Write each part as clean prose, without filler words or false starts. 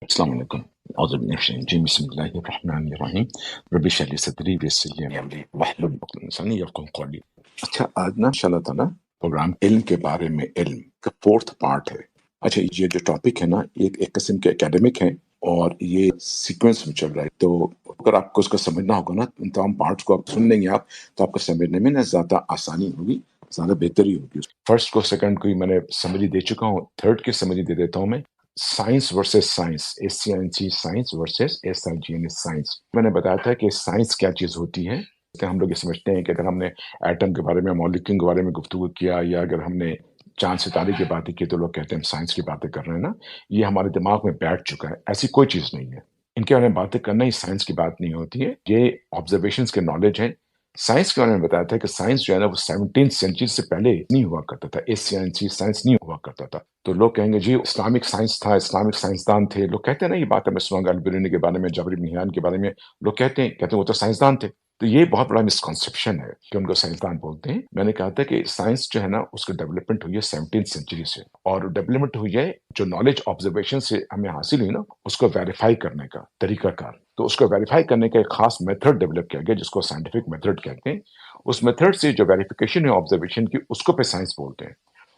السلام عليكم. أعوذ بالله من الشيطان الرجيم. بسم الله الرحمن الرحیم. رب اشرح لي صدری ویسر لي امری واحلل عقدۃ من لسانی یفقهوا قولی. اچھا، آج نا انشاء اللہ تعالیٰ پروگرام علم کے بارے میں، علم کا فورتھ پارٹ ہے. اچھا، یہ جو ٹاپک ہے نا، ایک قسم کے اکیڈمک ہے اور یہ سیکوینس میں چل رہا ہے. تو اگر آپ کو اس کا سمجھنا ہوگا نا، ان تمام پارٹس کو آپ سن لیں گے آپ، تو آپ کو سمجھنے میں نا زیادہ آسانی ہوگی، زیادہ بہتری ہوگی. فرسٹ کو سیکنڈ کو میں نے سمری دے چکا ہوں، تھرڈ کی سمری دے دیتا ہوں میں. Science versus science, SCINC science versus SIGNS science. میں نے بتایا تھا کہ سائنس کیا چیز ہوتی ہے. کہ ہم لوگ یہ سمجھتے ہیں کہ اگر ہم نے ایٹم کے بارے میں، مالیکیول کے بارے میں گفتگو کیا، یا اگر ہم نے چاند ستارے کی باتیں کی، تو لوگ کہتے ہیں ہم سائنس کی باتیں کر رہے ہیں نا. یہ ہمارے دماغ میں بیٹھ چکا ہے، ایسی کوئی چیز نہیں ہے. ان کے بارے میں باتیں کرنا ہی سائنس کی بات نہیں ہوتی ہے، یہ آبزرویشنس کے نالج ہیں. سائنس کے بارے میں بتایا تھا کہ سائنس جو ہے نا، وہ 17 سینچری سے پہلے نہیں ہوا کرتا تھا. SCINC سائنس نہیں ہوا کرتا تھا. تو لوگ کہیں گے جی اسلامک سائنس تھا، اسلامک سائنسدان تھے. لوگ کہتے ہیں نا یہ بات ہے، میں سنوں گا البرونی کے بارے میں، جابر بن حیان کے بارے میں لوگ کہتے ہیں وہ تو سائنسدان تھے. تو یہ بہت بڑا مسکنسیپشن ہے کہ ان کو سائنسدان بولتے ہیں. میں نے کہا تھا کہ سائنس جو ہے نا، اس کی ڈیولپمنٹ ہوئی ہے 17 سینچری سے، اور ڈیولپمنٹ ہوئی ہے جو نالج آبزرویشن سے ہمیں حاصل ہوئی نا، اس کو ویریفائی کرنے کا طریقہ کار. تو اس کو ویریفائی کرنے کا ایک خاص میتھڈ ڈیولپ کیا گیا جس کو سائنٹیفک میتھڈ کہتے ہیں. اس میتھڈ سے جو ویریفیکیشن ہے آبزرویشن کی، اس کو پہ سائنس بولتے ہیں.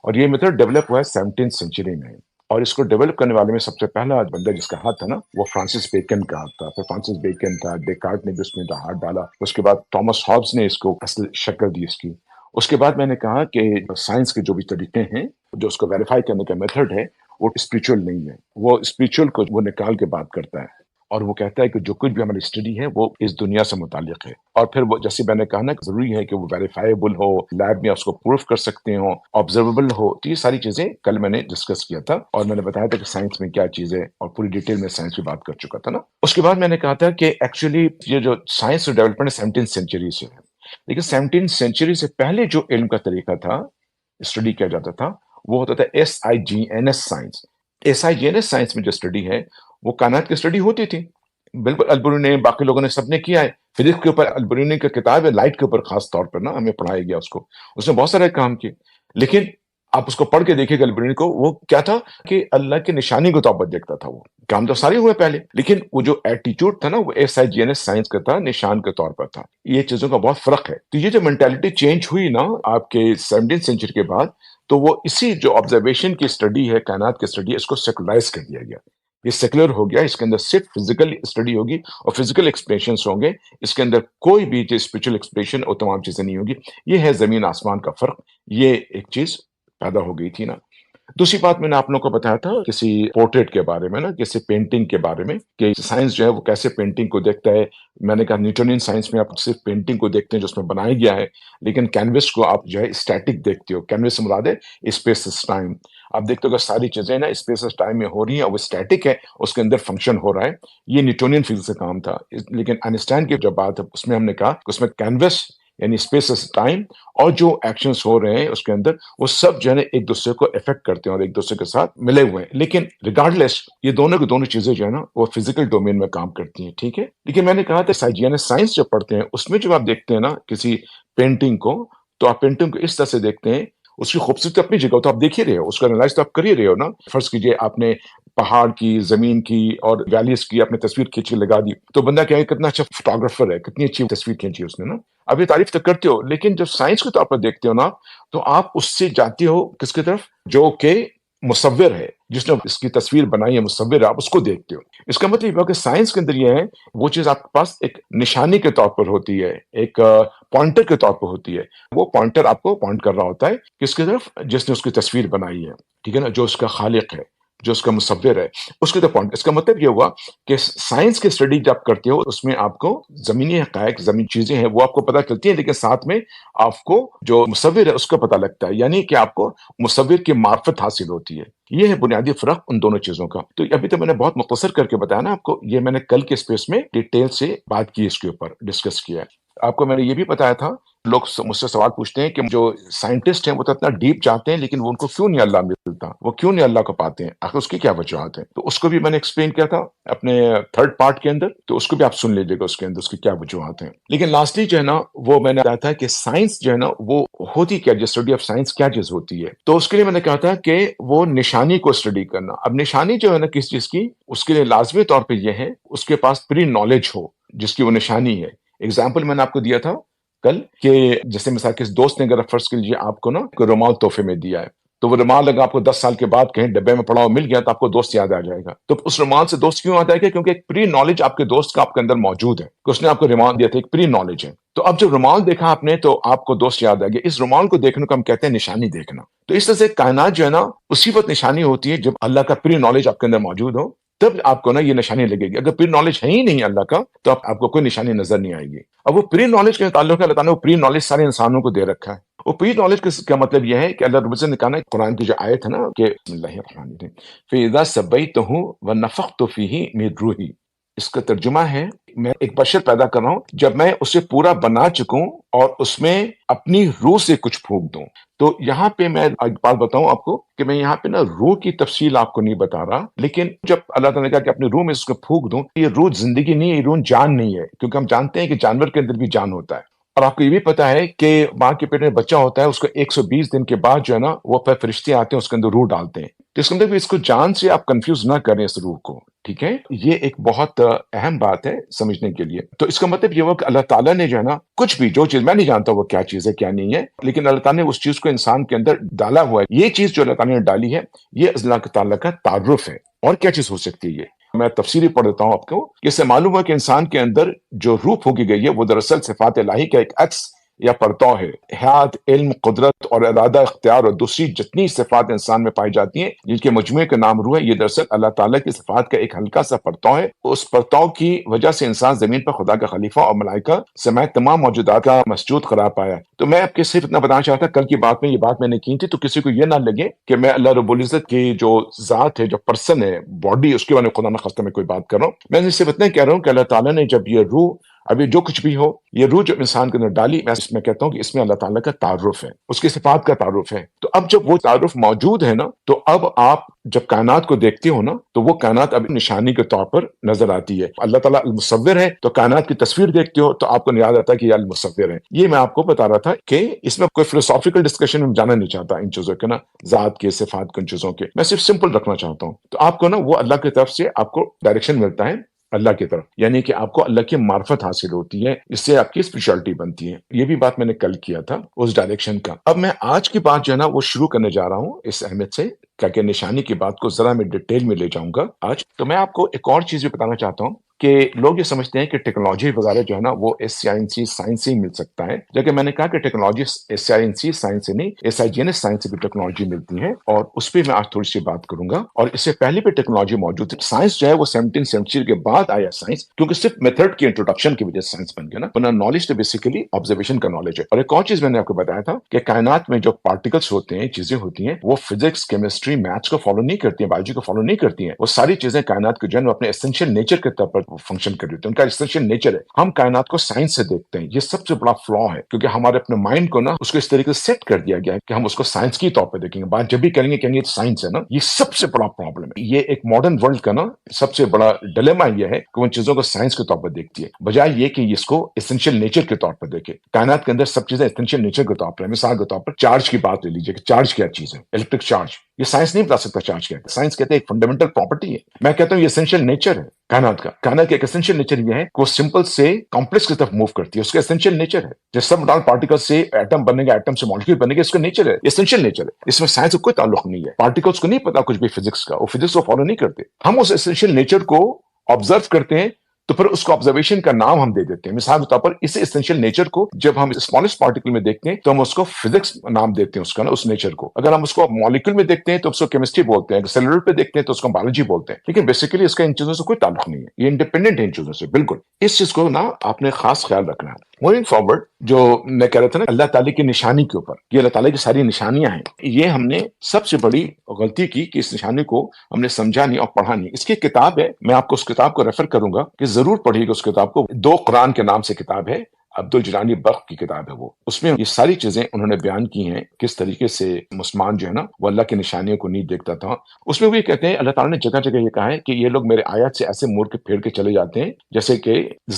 اور یہ میتھڈ ڈیولپ ہوا ہے 17 سینچری میں. اور اس کو ڈیولپ کرنے والے میں سب سے پہلا بندہ جس کا ہاتھ تھا نا، وہ فرانسس بیکن کا ہاتھ تھا. پھر فرانسس بیکن تھا، ڈیکارٹ نے بھی اس میں ہاتھ ڈالا. اس کے بعد تھامس ہابس نے اس کو اصل شکل دی اس کی. اس کے بعد میں نے کہا کہ سائنس کے جو بھی طریقے ہیں، جو اس کو ویریفائی کرنے کا میتھڈ ہے، وہ اسپریچول نہیں ہے. وہ اسپریچول کو وہ نکال کے بات کرتا ہے، اور وہ کہتا ہے کہ جو کچھ بھی ہماری اسٹڈی ہے وہ اس دنیا سے متعلق ہے. اور پھر وہ جیسے میں نے کہا نا، ضروری ہے کہ وہ ویریفائیبل ہو، لیب میں اس کو پروف کر سکتے ہوں، آبزرویبل ہو. تو یہ ساری چیزیں کل میں نے ڈسکس کیا تھا، اور میں نے بتایا تھا کہ سائنس میں کیا چیز ہے، اور پوری ڈیٹیل میں سائنس کی بات کر چکا تھا نا. اس کے بعد میں نے کہا تھا کہ ایکچولی یہ جو سائنس ڈیولپمنٹ 17 سینچری سے ہے، لیکن 17 سینچری سے پہلے جو علم کا طریقہ تھا، اسٹڈی کیا جاتا تھا، وہ ہوتا تھا SIGNS سائنس. SIGNS سائنس میں جو اسٹڈی ہے، وہ کائنات کی اسٹڈی ہوتی تھی. بالکل البرونی نے، باقی لوگوں نے سب نے کیا ہے. فزکس کے اوپر البرونی کا کتاب ہے، لائٹ کے اوپر خاص طور پر نا ہمیں پڑھایا گیا اس نے بہت سارے کام کیے. لیکن آپ اس کو پڑھ کے دیکھیں گے البرونی کو، وہ کیا تھا کہ اللہ کی نشانی کے طور پر دیکھتا تھا. وہ کام تو سارے ہوئے پہلے، لیکن وہ جو ایٹیٹیوڈ تھا نا، وہ SIGNS سائنس کا تھا، نشان کے طور پر تھا. یہ چیزوں کا بہت فرق ہے. تو یہ جو مینٹالٹی چینج ہوئی نا آپ کے 17 سینچری کے بعد، تو وہ اسی جو آبزرویشن کی اسٹڈی ہے، کائنات کی اسٹڈی ہے، اس کو سیکولرائز کر دیا گیا. یہ سیکولر ہو گیا. اس کے اندر صرف فزیکل اسٹڈی ہوگی اور فزیکل ایکسپریشنس ہوں گے. اس کے اندر کوئی بھی جو اسپریچول ایکسپریشن اور تمام چیزیں نہیں ہوگی. یہ ہے زمین آسمان کا فرق. یہ ایک چیز پیدا ہو گئی تھی نا. دوسری بات میں نے آپ لوگوں کو بتایا تھا کسی پورٹریٹ کے بارے میں نا، کسی پینٹنگ کے بارے میں، کہ سائنس جو ہے وہ کیسے پینٹنگ کو دیکھتا ہے. میں نے کہا نیوٹونین سائنس میں آپ صرف پینٹنگ کو دیکھتے ہیں جو اس میں بنایا گیا ہے، لیکن کینوس کو آپ جو ہے اسٹیٹک دیکھتے ہو. کینوس سے مراد ہے اسپیس ٹائم. آپ دیکھتے ہو کہ ساری چیزیں نا اسپیس ٹائم میں ہو رہی ہیں، اور وہ اسٹیٹک ہے، اس کے اندر فنکشن ہو رہا ہے. یہ نیوٹونین فزکس کا کام تھا. لیکن آئنسٹائن کی جو بات ہے، اس میں ہم نے کہا کہ اس میں کینوس یعنی اسپیس ٹائم اور جو ایکشنز ہو رہے ہیں اس کے اندر، وہ سب جو ہے نا ایک دوسرے کو افیکٹ کرتے ہیں اور ایک دوسرے کے ساتھ ملے ہوئے ہیں. لیکن ریگارڈلیس یہ دونوں کی دونوں چیزیں جو ہے نا، وہ فزیکل ڈومین میں کام کرتی ہیں. ٹھیک ہے. لیکن میں نے کہا تھا SIGNS سائنس جو پڑھتے ہیں، اس میں جب آپ دیکھتے ہیں نا کسی پینٹنگ کو، تو آپ پینٹنگ کو اس طرح سے دیکھتے ہیں. اس کی خوبصورتی اپنی جگہ تو آپ دیکھ ہی رہے ہو، اس کا انالائز تو آپ کر ہی رہے ہو نا. فرض کیجئے آپ نے پہاڑ کی، زمین کی اور ویلیز کی آپ نے تصویر کھینچ کے لگا دی، تو بندہ کہے کتنا اچھا فوٹوگرافر ہے، کتنی اچھی تصویر کھینچی اس نے نا. اب یہ تعریف تو کرتے ہو، لیکن جب سائنس کے طور پر دیکھتے ہو نا، تو آپ اس سے جاتے ہو کس کی طرف؟ جو کہ مصور ہے، جس نے اس کی تصویر بنائی ہے، مصور ہے، آپ اس کو دیکھتے ہو. اس کا مطلب یہ کہ سائنس کے اندر یہ ہے، وہ چیز آپ کے پاس ایک نشانی کے طور پر ہوتی ہے، ایک پوائنٹر کے طور پر ہوتی ہے. وہ پوائنٹر آپ کو پوائنٹ کر رہا ہوتا ہے کس کی طرف؟ جس نے اس کی تصویر بنائی ہے. ٹھیک ہے نا. جو اس کا خالق ہے، جو اس کا مصور ہے، اس کے طرف پوائنٹ. اس کا مطلب یہ ہوا کہ سائنس کی اسٹڈی جب کرتے ہو، اس میں آپ کو زمینی حقائق، زمین چیزیں ہیں، وہ آپ کو پتہ چلتی ہیں، لیکن ساتھ میں آپ کو جو مصور ہے اس کا پتہ لگتا ہے. یعنی کہ آپ کو مصور کی معرفت حاصل ہوتی ہے. یہ ہے بنیادی فرق ان دونوں چیزوں کا. تو ابھی تو میں نے بہت مختصر کر کے بتایا نا آپ کو. یہ میں نے کل کے اسپیس میں ڈیٹیل سے بات کی، اس کے اوپر ڈسکس کیا ہے. آپ کو میں نے یہ بھی بتایا تھا، لوگ مجھ سے سوال پوچھتے ہیں کہ جو سائنٹسٹ ہیں وہ تو اتنا ڈیپ جاتے ہیں لیکن وہ ان کو کیوں نہیں اللہ ملتا، وہ کیوں نہیں اللہ کو پاتے ہیں، آخر اس کی کیا وجوہات ہیں؟ تو اس کو بھی میں نے ایکسپلین کیا تھا اپنے تھرڈ پارٹ کے اندر، تو اس کو بھی آپ سن لیجیے گا، اس کے اندر اس کی کیا وجوہات ہیں۔ لیکن لاسٹلی جو ہے نا وہ میں نے کہا تھا کہ سائنس جو ہے نا وہ ہوتی کیا، جو اسٹڈی آف سائنس کیا چیز ہوتی ہے، تو اس کے لیے میں نے کہا تھا کہ وہ نشانی کو اسٹڈی کرنا۔ اب نشانی جو ہے نا کس چیز کی، اس کے لیے لازمی طور پہ یہ ہے اس کے پاس پری نالج ہو جس کی وہ نشانی ہے۔ اگزامپل میں نے آپ کو دیا تھا کل کہ جیسے مثال کس دوست نے اگر فرض کر لیجیے آپ کو نا کوئی رومال تحفے میں دیا ہے، تو وہ رومال اگر آپ کو 10 سال کے بعد کہیں ڈبے میں پڑا ہوا مل گیا تو آپ کو دوست یاد آ جائے گا۔ تو اس رومال سے دوست کیوں یاد آئے گا؟ کیونکہ ایک پری نالج آپ کے دوست کا آپ کے اندر موجود ہے کہ اس نے آپ کو رومال دیا تھا، ایک پری نالج ہے۔ تو اب جب رومال دیکھا آپ نے تو آپ کو دوست یاد آ گیا۔ اس رومال کو دیکھنے کو ہم کہتے ہیں نشانی دیکھنا۔ تو اس طرح سے کائنات جو ہے نا اسی وقت نشانی ہوتی ہے جب اللہ کا پری نالج آپ کے اندر موجود ہو، تب آپ کو نا یہ نشانی لگے گی۔ اگر پری نالج ہے ہی نہیں اللہ کا تو آپ کو کوئی نشانی نظر نہیں آئے گی۔ اب وہ پری نالج کے تعلق ہے، اللہ تعالیٰ نے وہ پری نالج سارے انسانوں کو دے رکھا ہے۔ وہ پری نالج کا مطلب یہ ہے کہ اللہ رب العزت نے کہا نا قرآن کی جو آیت ہے نا کہ بسم اللہ الرحمن الرحیم فَإِذَا سَبَّيْتُهُ وَنَفَخْتُ فِيهِ مِن رُوحِي، اس کا ترجمہ ہے میں ایک بشر پیدا کر رہا ہوں جب میں اسے پورا بنا چکوں اور اس میں اپنی روح سے کچھ پھونک دوں۔ تو یہاں پہ میں ایک بات بتاؤں آپ کو کہ میں یہاں پہ نا روح کی تفصیل آپ کو نہیں بتا رہا، لیکن جب اللہ تعالیٰ نے کہا کہ اپنی روح میں اس کو پھونک دوں، یہ روح زندگی نہیں ہے، یہ روح جان نہیں ہے، کیونکہ ہم جانتے ہیں کہ جانور کے اندر بھی جان ہوتا ہے۔ اور آپ کو یہ بھی پتا ہے کہ ماں کے پیٹ میں بچہ ہوتا ہے، اس کو 120 دن کے بعد جو ہے نا وہ پھر فرشتے آتے ہیں اس کے اندر روح ڈالتے ہیں۔ تو اس کے اندر بھی اس کو جان سے آپ کنفیوز نہ کریں اس روح کو، ٹھیک ہے؟ یہ ایک بہت اہم بات ہے سمجھنے کے لیے۔ تو اس کا مطلب یہ ہوا کہ اللہ تعالیٰ نے جو ہے نا کچھ بھی جو چیز میں نہیں جانتا وہ کیا چیز ہے کیا نہیں ہے، لیکن اللہ تعالیٰ نے اس چیز کو انسان کے اندر ڈالا ہوا ہے۔ یہ چیز جو اللہ تعالیٰ نے ڈالی ہے یہ اللہ تعالیٰ کا تعارف ہے۔ اور کیا چیز ہو سکتی ہے یہ میں تفصیلی پڑھ دیتا ہوں آپ کو۔ اس سے معلوم ہوا کہ انسان کے اندر جو روح پھونکی گئی ہے وہ دراصل صفات الہی کا ایک عکس یا پرتو ہے۔ حیات، علم، قدرت اور ارادہ، اختیار اور دوسری جتنی صفات انسان میں پائی جاتی ہیں جن کے مجموعے کا نام روح ہے، یہ دراصل اللہ تعالیٰ کی صفات کا ایک ہلکا سا پرتو ہے۔ اس پرتو کی وجہ سے انسان زمین پر خدا کا خلیفہ اور ملائکہ سمیت تمام موجودات کا مسجود قرار پایا۔ تو میں آپ کے صرف اتنا بتانا چاہتا کل کی بات میں یہ بات میں نے کی تھی، تو کسی کو یہ نہ لگے کہ میں اللہ رب العزت کی جو ذات ہے، جو پرسن ہے، باڈی، اس کے بارے میں خدا نخواستہ میں کوئی بات کر رہا ہوں۔ میں صرف اتنا کہہ رہا ہوں کہ اللہ تعالیٰ نے جب یہ روح، ابھی جو کچھ بھی ہو، یہ روح جو انسان کے اندر ڈالی، میں اس میں کہتا ہوں کہ اس میں اللہ تعالیٰ کا تعارف ہے، اس کی صفات کا تعارف ہے۔ تو اب جب وہ تعارف موجود ہے نا تو اب آپ جب کائنات کو دیکھتے ہو نا تو وہ کائنات اب نشانی کے طور پر نظر آتی ہے۔ اللہ تعالیٰ المصور ہے تو کائنات کی تصویر دیکھتے ہو تو آپ کو یاد آتا ہے کہ یہ المصور ہے۔ یہ میں آپ کو بتا رہا تھا کہ اس میں کوئی فلسافیکل ڈسکشن میں جانا نہیں چاہتا ان چیزوں کے نا، ذات کے، صفات کے، ان چیزوں کے، میں صرف سمپل رکھنا چاہتا ہوں۔ تو آپ کو نا وہ اللہ کی طرف سے آپ کو ڈائریکشن ملتا ہے اللہ کی طرف، یعنی کہ آپ کو اللہ کی معرفت حاصل ہوتی ہے، اس سے آپ کی اسپیشلٹی بنتی ہے۔ یہ بھی بات میں نے کل کیا تھا اس ڈائریکشن کا۔ اب میں آج کی بات جو ہے نا وہ شروع کرنے جا رہا ہوں اس اہمیت سے کہ نشانی کی بات کو ذرا میں ڈیٹیل میں لے جاؤں گا آج۔ تو میں آپ کو ایک اور چیز بھی بتانا چاہتا ہوں کہ لوگ یہ سمجھتے ہیں کہ ٹیکنالوجی وغیرہ جو ہے نا وہ SCINC سائنس سے ہی مل سکتا ہے، جبکہ میں نے کہا کہ ٹیکنالوجی SCINC سائنس سے نہیں، SIGNS سائنس سے بھی ٹیکنالوجی ملتی ہے، اور اس پہ میں آج تھوڑی سی بات کروں گا۔ اور اس سے پہلے بھی ٹیکنالوجی موجود ہے۔ سائنس جو ہے وہ 17 سینچری کے بعد آیا سائنس، کیونکہ صرف میتھڈ کی انٹروڈکشن کی وجہ سے سائنس بن گیا نا، ورنہ نالج تو بیسیکلی آبزرویشن کا نالج ہے۔ اور ایک اور چیز میں نے آپ کو بتایا تھا کہ کائنات میں جو پارٹیکلس ہوتے ہیں، چیزیں ہوتی ہیں، وہ فزکس، کیمسٹری، میتھس کو فالو نہیں کرتی ہیں، بایولوجی کو فالو نہیں کرتی ہیں۔ وہ ساری چیزیں کائنات کے جو ہے وہ اپنے ایسنشیل نیچر کے طور پر فنکشن کر رہی ہوتی ہیں، ان کا ایسنشیل نیچر ہے۔ ہم کائنات کو سائنس سے دیکھتے ہیں، یہ سب سے بڑا فلا ہے، کیونکہ ہمارے اپنے مائنڈ کو نا اس کو اس طریقے سے سیٹ کر دیا گیا ہے کہ ہم اس کو سائنس کی طور پہ دیکھیں گے، بات جب بھی کریں گے کہیں گے سائنس ہے نا۔ یہ سب سے بڑا پرابلم ہے، یہ ایک ماڈرن ورلڈ کا نا سب سے بڑا ڈیلیما یہ ہے کہ وہ ان چیزوں کو سائنس کے طور پر دیکھتی ہے، بجائے یہ کہ اس کو ایسنشیل نیچر کے طور پر دیکھے۔ کائنات کے اندر سب چیزیں ایسنشیل نیچر کے طور پر ہیں۔ مثال کے طور پر چارج کی بات لے لیجیے کہ چارج کیا چیز ہے، الیکٹرک چارج، یہ سائنس نہیں بتا سکتا چارج کیا ہے۔ سائنس کہتے ہیں ایک فنڈامنٹل پراپرٹی ہے، میں کہتا ہوں یہ ایسنشیل نیچر ہے کائنات کا۔ کائنات کا ایک ایسنشیل نیچر یہ ہے کہ وہ سمپل سے کمپلیکس کی طرف موو کرتی ہے، اس کا ایسنشیل نیچر ہے۔ جیسے سب ڈال پارٹیکل سے ایٹم بنے گا، ایٹم سے مالیکیول بنے گا، اس کا نیچر ہے، ایسنشیل نیچر ہے۔ اس میں سائنس کا کوئی تعلق نہیں ہے، پارٹیکلس کو نہیں پتا کچھ بھی فزکس کا، وہ فزکس کو فالو نہیں کرتے۔ ہم اس ایسنشیل نیچر کو آبزرو کرتے ہیں تو پھر اس کو آبزرویشن کا نام ہم دے دیتے ہیں۔ مثال کے طور پر اس ایسنشیل نیچر کو جب ہم اسمالسٹ پارٹیکل میں دیکھتے ہیں تو ہم اس کو فزکس نام دیتے ہیں، اس کا نا اس نیچر کو۔ اگر ہم اس کو مالیکول میں دیکھتے ہیں تو اس کو کیمسٹری بولتے ہیں، اگر سیلولر پہ دیکھتے ہیں تو اس کو بایولوجی بولتے ہیں، لیکن بیسیکلی اس کا ان چیزوں سے کوئی تعلق نہیں ہے، یہ انڈیپینڈنٹ ہے ان چیزوں سے بالکل۔ اس چیز کو نا آپ نے خاص خیال رکھنا ہے۔ موونگ فارورڈ، جو میں کہہ رہا تھا نا اللہ تعالیٰ کی نشانی کے اوپر، یہ اللہ تعالیٰ کی ساری نشانیاں ہیں، یہ ہم نے سب سے بڑی غلطی کی کہ اس نشانی کو ہم نے سمجھا نہیں اور پڑھا نہیں۔ اس کی کتاب ہے، میں آپ کو اس کتاب کو ریفر کروں گا کہ ضرور پڑھیے گا اس کتاب کو، دو قرآن کے نام سے کتاب ہے، عبد الجیلانی برق کی کتاب ہے وہ، اس میں یہ ساری چیزیں انہوں نے بیان کی ہیں کس طریقے سے مسلمان جو ہے نا وہ اللہ کی نشانیوں کو نہیں دیکھتا تھا۔ اس میں وہ یہ کہتے ہیں اللہ تعالیٰ نے جگہ جگہ یہ کہا ہے کہ یہ لوگ میرے آیات سے ایسے مور کے پھیر کے چلے جاتے ہیں جیسے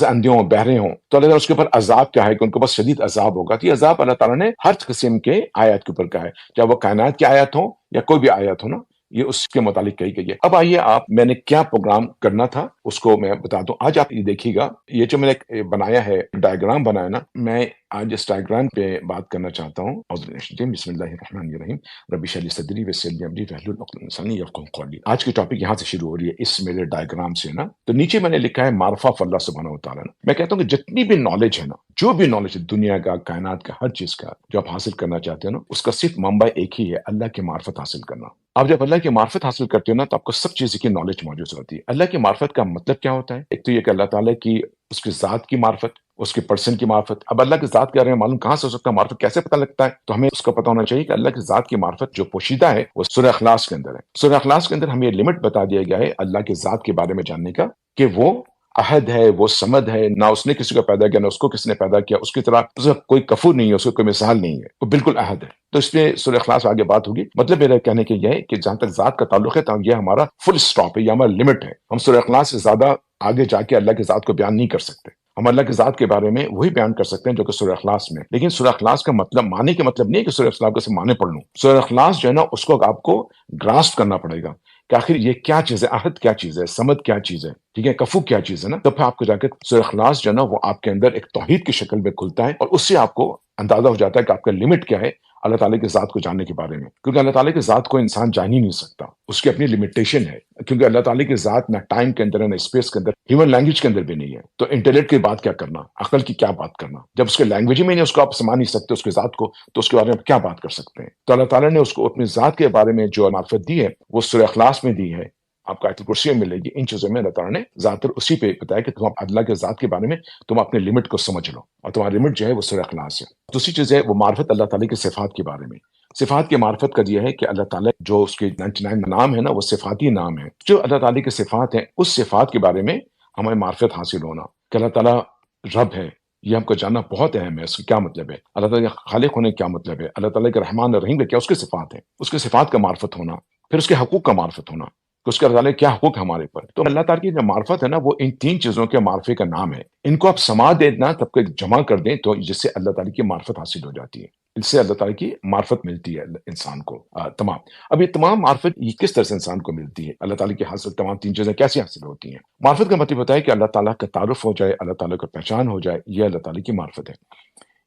اندھے ہوں، بہرے ہوں، تو اللہ تعالیٰ اس کے اوپر عذاب کیا ہے کہ ان کے پاس شدید عذاب ہوگا۔ تو یہ عذاب اللہ تعالیٰ نے ہر قسم کے آیات کے اوپر کہا ہے، چاہے وہ کائنات کی آیات ہو یا کوئی بھی آیات ہو نا، یہ اس کے متعلق کہی گئی ہے۔ اب آئیے آپ، میں نے کیا پروگرام کرنا تھا اس کو میں بتا دوں۔ آج آپ یہ دیکھیے گا، یہ جو میں نے بنایا ہے، ڈائیگرام بنایا نا، میں آج اس ڈائیگرام پہ بات کرنا چاہتا ہوں۔ بسم اللہ الرحمن الرحیم، رب اشرح لی صدری ویسر لی امری واحلل عقدۃ من لسانی یفقہوا قولی۔ آج کی ٹاپک یہاں سے شروع ہو رہی ہے، اس میرے ڈائیگرام سے نا۔ تو نیچے میں نے لکھا ہے معرفہ آف اللہ سبحانہ وتعالیٰ۔ میں کہتا ہوں کہ جتنی بھی نالج ہے نا، جو بھی نالج ہے دنیا کا، کائنات کا، ہر چیز کا جو آپ حاصل کرنا چاہتے ہیں نا، اس کا صرف منبع ایک ہی ہے، اللہ کی معرفت حاصل کرنا۔ آپ جب اللہ کی معرفت حاصل کرتے ہو نا، تو آپ کو سب چیزیں کی نالج موجود ہوتی ہے۔ اللہ کی معرفت کا مطلب کیا ہوتا ہے؟ ایک تو یہ کہ اللہ تعالیٰ کی، اس کی ذات کی معرفت، اس کے پرسن کی معرفت۔ اب اللہ کی ذات کے بارے میں معلوم کہاں سے ہو سکتا ہے؟ معرفت کیسے پتہ لگتا ہے؟ تو ہمیں اس کا پتہ ہونا چاہیے کہ اللہ کی ذات کی معرفت جو پوشیدہ ہے وہ سورہ اخلاص کے اندر ہے۔ سورہ اخلاص کے اندر ہمیں یہ لمٹ بتا دیا گیا ہے اللہ کی ذات کے بارے میں جاننے کا، کہ وہ احد ہے، وہ صمد ہے، نہ اس نے کسی کو پیدا کیا، نہ اس کو کس نے پیدا کیا، اس کی طرح اس کا کوئی کفو نہیں ہے، اس کو کوئی مثال نہیں ہے، وہ بالکل احد ہے۔ تو اس میں سورہ اخلاص آگے بات ہوگی۔ مطلب میرا کہنے کے یہ ہے کہ جہاں تک ذات کا تعلق ہے تو یہ ہمارا فل سٹاپ ہے، یہ ہمارا لمٹ ہے۔ ہم سورہ اخلاص سے زیادہ آگے جا کے اللہ کی ذات کو بیان نہیں کر سکتے۔ ہم اللہ کی ذات کے بارے میں وہی بیان کر سکتے ہیں جو کہ سورہ اخلاص میں، لیکن سورہ اخلاص کا مطلب، معنی کا مطلب نہیں کہ سورہ اخلاص کو صرف معنی پڑھ لوں۔ سورہ اخلاص جو ہے نا، اس کو آپ کو گراسپ کرنا پڑے گا کہ آخر یہ کیا چیز ہے، احد کیا چیز ہے، صمد کیا چیز ہے، ٹھیک ہے، کفو کیا چیز ہے نا۔ تب پھر آپ کو جا کے سورہ اخلاص جو ہے نا وہ آپ کے اندر ایک توحید کی شکل میں کھلتا ہے، اور اس سے آپ کو اندازہ ہو جاتا ہے کہ آپ کا لمٹ کیا ہے اللہ تعالیٰ کی ذات کو جاننے کے بارے میں۔ کیونکہ اللہ تعالیٰ کی ذات کو انسان جان ہی نہیں سکتا، اس کی اپنی لمیٹیشن ہے، کیونکہ اللہ تعالیٰ کی ذات نہ ٹائم کے اندر ہے، نہ اسپیس کے اندر، ہیومن لینگویج کے اندر بھی نہیں ہے۔ تو انٹیلیکٹ کی بات کیا کرنا، عقل کی کیا بات کرنا، جب اس کے لینگویج میں نہیں، اس کو آپ سمجھ نہیں سکتے اس کی ذات کو، تو اس کے بارے میں کیا بات کر سکتے ہیں؟ تو اللہ تعالیٰ نے اس کو اپنی ذات کے بارے میں جو معرفت دی ہے وہ سورہ اخلاص میں دی ہے، آپ کو آیت الکرسی میں ملے گی۔ ان چیزوں میں اللہ تعالیٰ نے ذات اسی پہ بتایا کہ تم اللہ کے ذات کے بارے میں تم اپنے لمٹ کو سمجھ لو، اور تمہاری لمٹ جو ہے وہ سورہ اخلاص ہے۔ دوسری چیز ہے وہ معرفت اللہ تعالیٰ کے صفات کے بارے میں۔ صفات کی معرفت کا یہ ہے کہ اللہ تعالیٰ جو اس کے 99 نام ہے نا، وہ صفاتی نام ہے۔ جو اللہ تعالیٰ کے صفات ہیں، اس صفات کے بارے میں ہمیں معرفت حاصل ہونا، کہ اللہ تعالیٰ رب ہے، یہ ہم کو جاننا بہت اہم ہے۔ اس کا کیا مطلب ہے؟ اللہ تعالیٰ کے خالق ہونے کا کیا مطلب ہے؟ اللہ تعالیٰ کے رحمان اور رحیم کا کیا اس کے صفات ہیں؟ اس کے صفات کا معرفت ہونا، پھر اس کے حقوق کا معرفت ہونا کہ اس کے اللہ تعالیٰ کے کیا حقوق ہے ہمارے پر۔ تو اللہ تعالیٰ کی جو معرفت ہے نا، وہ ان تین چیزوں کے معرفے کا نام ہے۔ ان کو آپ سما دینا، تب کہ جمع کر دیں، تو جس سے اللہ تعالیٰ کی معرفت حاصل ہو جاتی ہے، اس سے اللہ تعالیٰ کی معرفت ملتی ہے انسان کو تمام۔ اب یہ تمام معرفت یہ کس طرح سے انسان کو ملتی ہے؟ اللہ تعالیٰ کی حاصل تمام تین چیزیں کیسے حاصل ہوتی ہیں؟ معرفت کا مطلب ہوتا ہے کہ اللہ تعالیٰ کا تعارف ہو جائے، اللہ تعالیٰ کا پہچان ہو جائے، یہ اللہ تعالیٰ کی معرفت ہے۔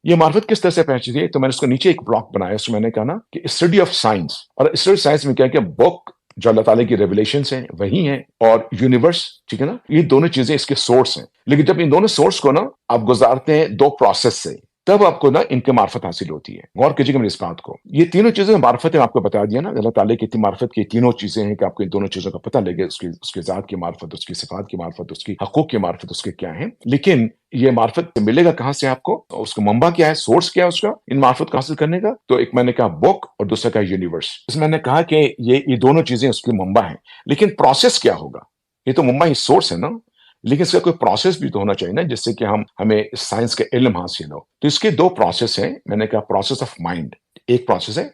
یہ معرفت کس طرح سے پہنچتی ہے؟ تو میں نے اس کو نیچے ایک بلاک بنایا، اس میں نے کہا نا کہ اسٹڈی آف سائنس، اور اسٹڈی آف سائنس میں کیا کہ بک جو اللہ تعالیٰ کی ریویلیشنس ہیں وہی ہیں، اور یونیورس، ٹھیک ہے نا، یہ دونوں چیزیں اس کے سورس ہیں۔ لیکن جب ان دونوں سورس کو نا آپ گزارتے ہیں دو پروسیس سے، تب آپ کو نا ان کے معرفت حاصل ہوتی ہے۔ غور کیجیے گا میری اس بات کو، یہ تینوں چیزیں معرفت میں آپ کو بتا دیا نا، اللہ تعالیٰ کی معرفت کی تینوں چیزیں ہیں کہ آپ کو ان دونوں چیزوں کا پتہ لگے، اس کی ذات کی معرفت، اس کی صفات کی معرفت، اس کی حقوق کی معرفت، اس کے کیا ہیں۔ لیکن یہ معرفت ملے گا کہاں سے آپ کو؟ اس کا منبع کیا ہے، سورس کیا ہے اس کا ان معرفت کو حاصل کرنے کا؟ تو ایک میں نے کہا بک، اور دوسرا کہا یونیورس۔ اس میں نے کہا کہ یہ دونوں چیزیں اس کی منبع ہیں، لیکن پروسیس کیا ہوگا؟ یہ تو منبع ہی سورس ہے نا، لیکن اس کا کوئی پروسیس بھی تو ہونا چاہیے نا، جس سے کہ ہمیں سائنس کا علم حاصل ہو۔ تو اس کے دو پروسیس ہیں، میں نے کہا پروسیس آف مائنڈ ایک پروسیس ہے،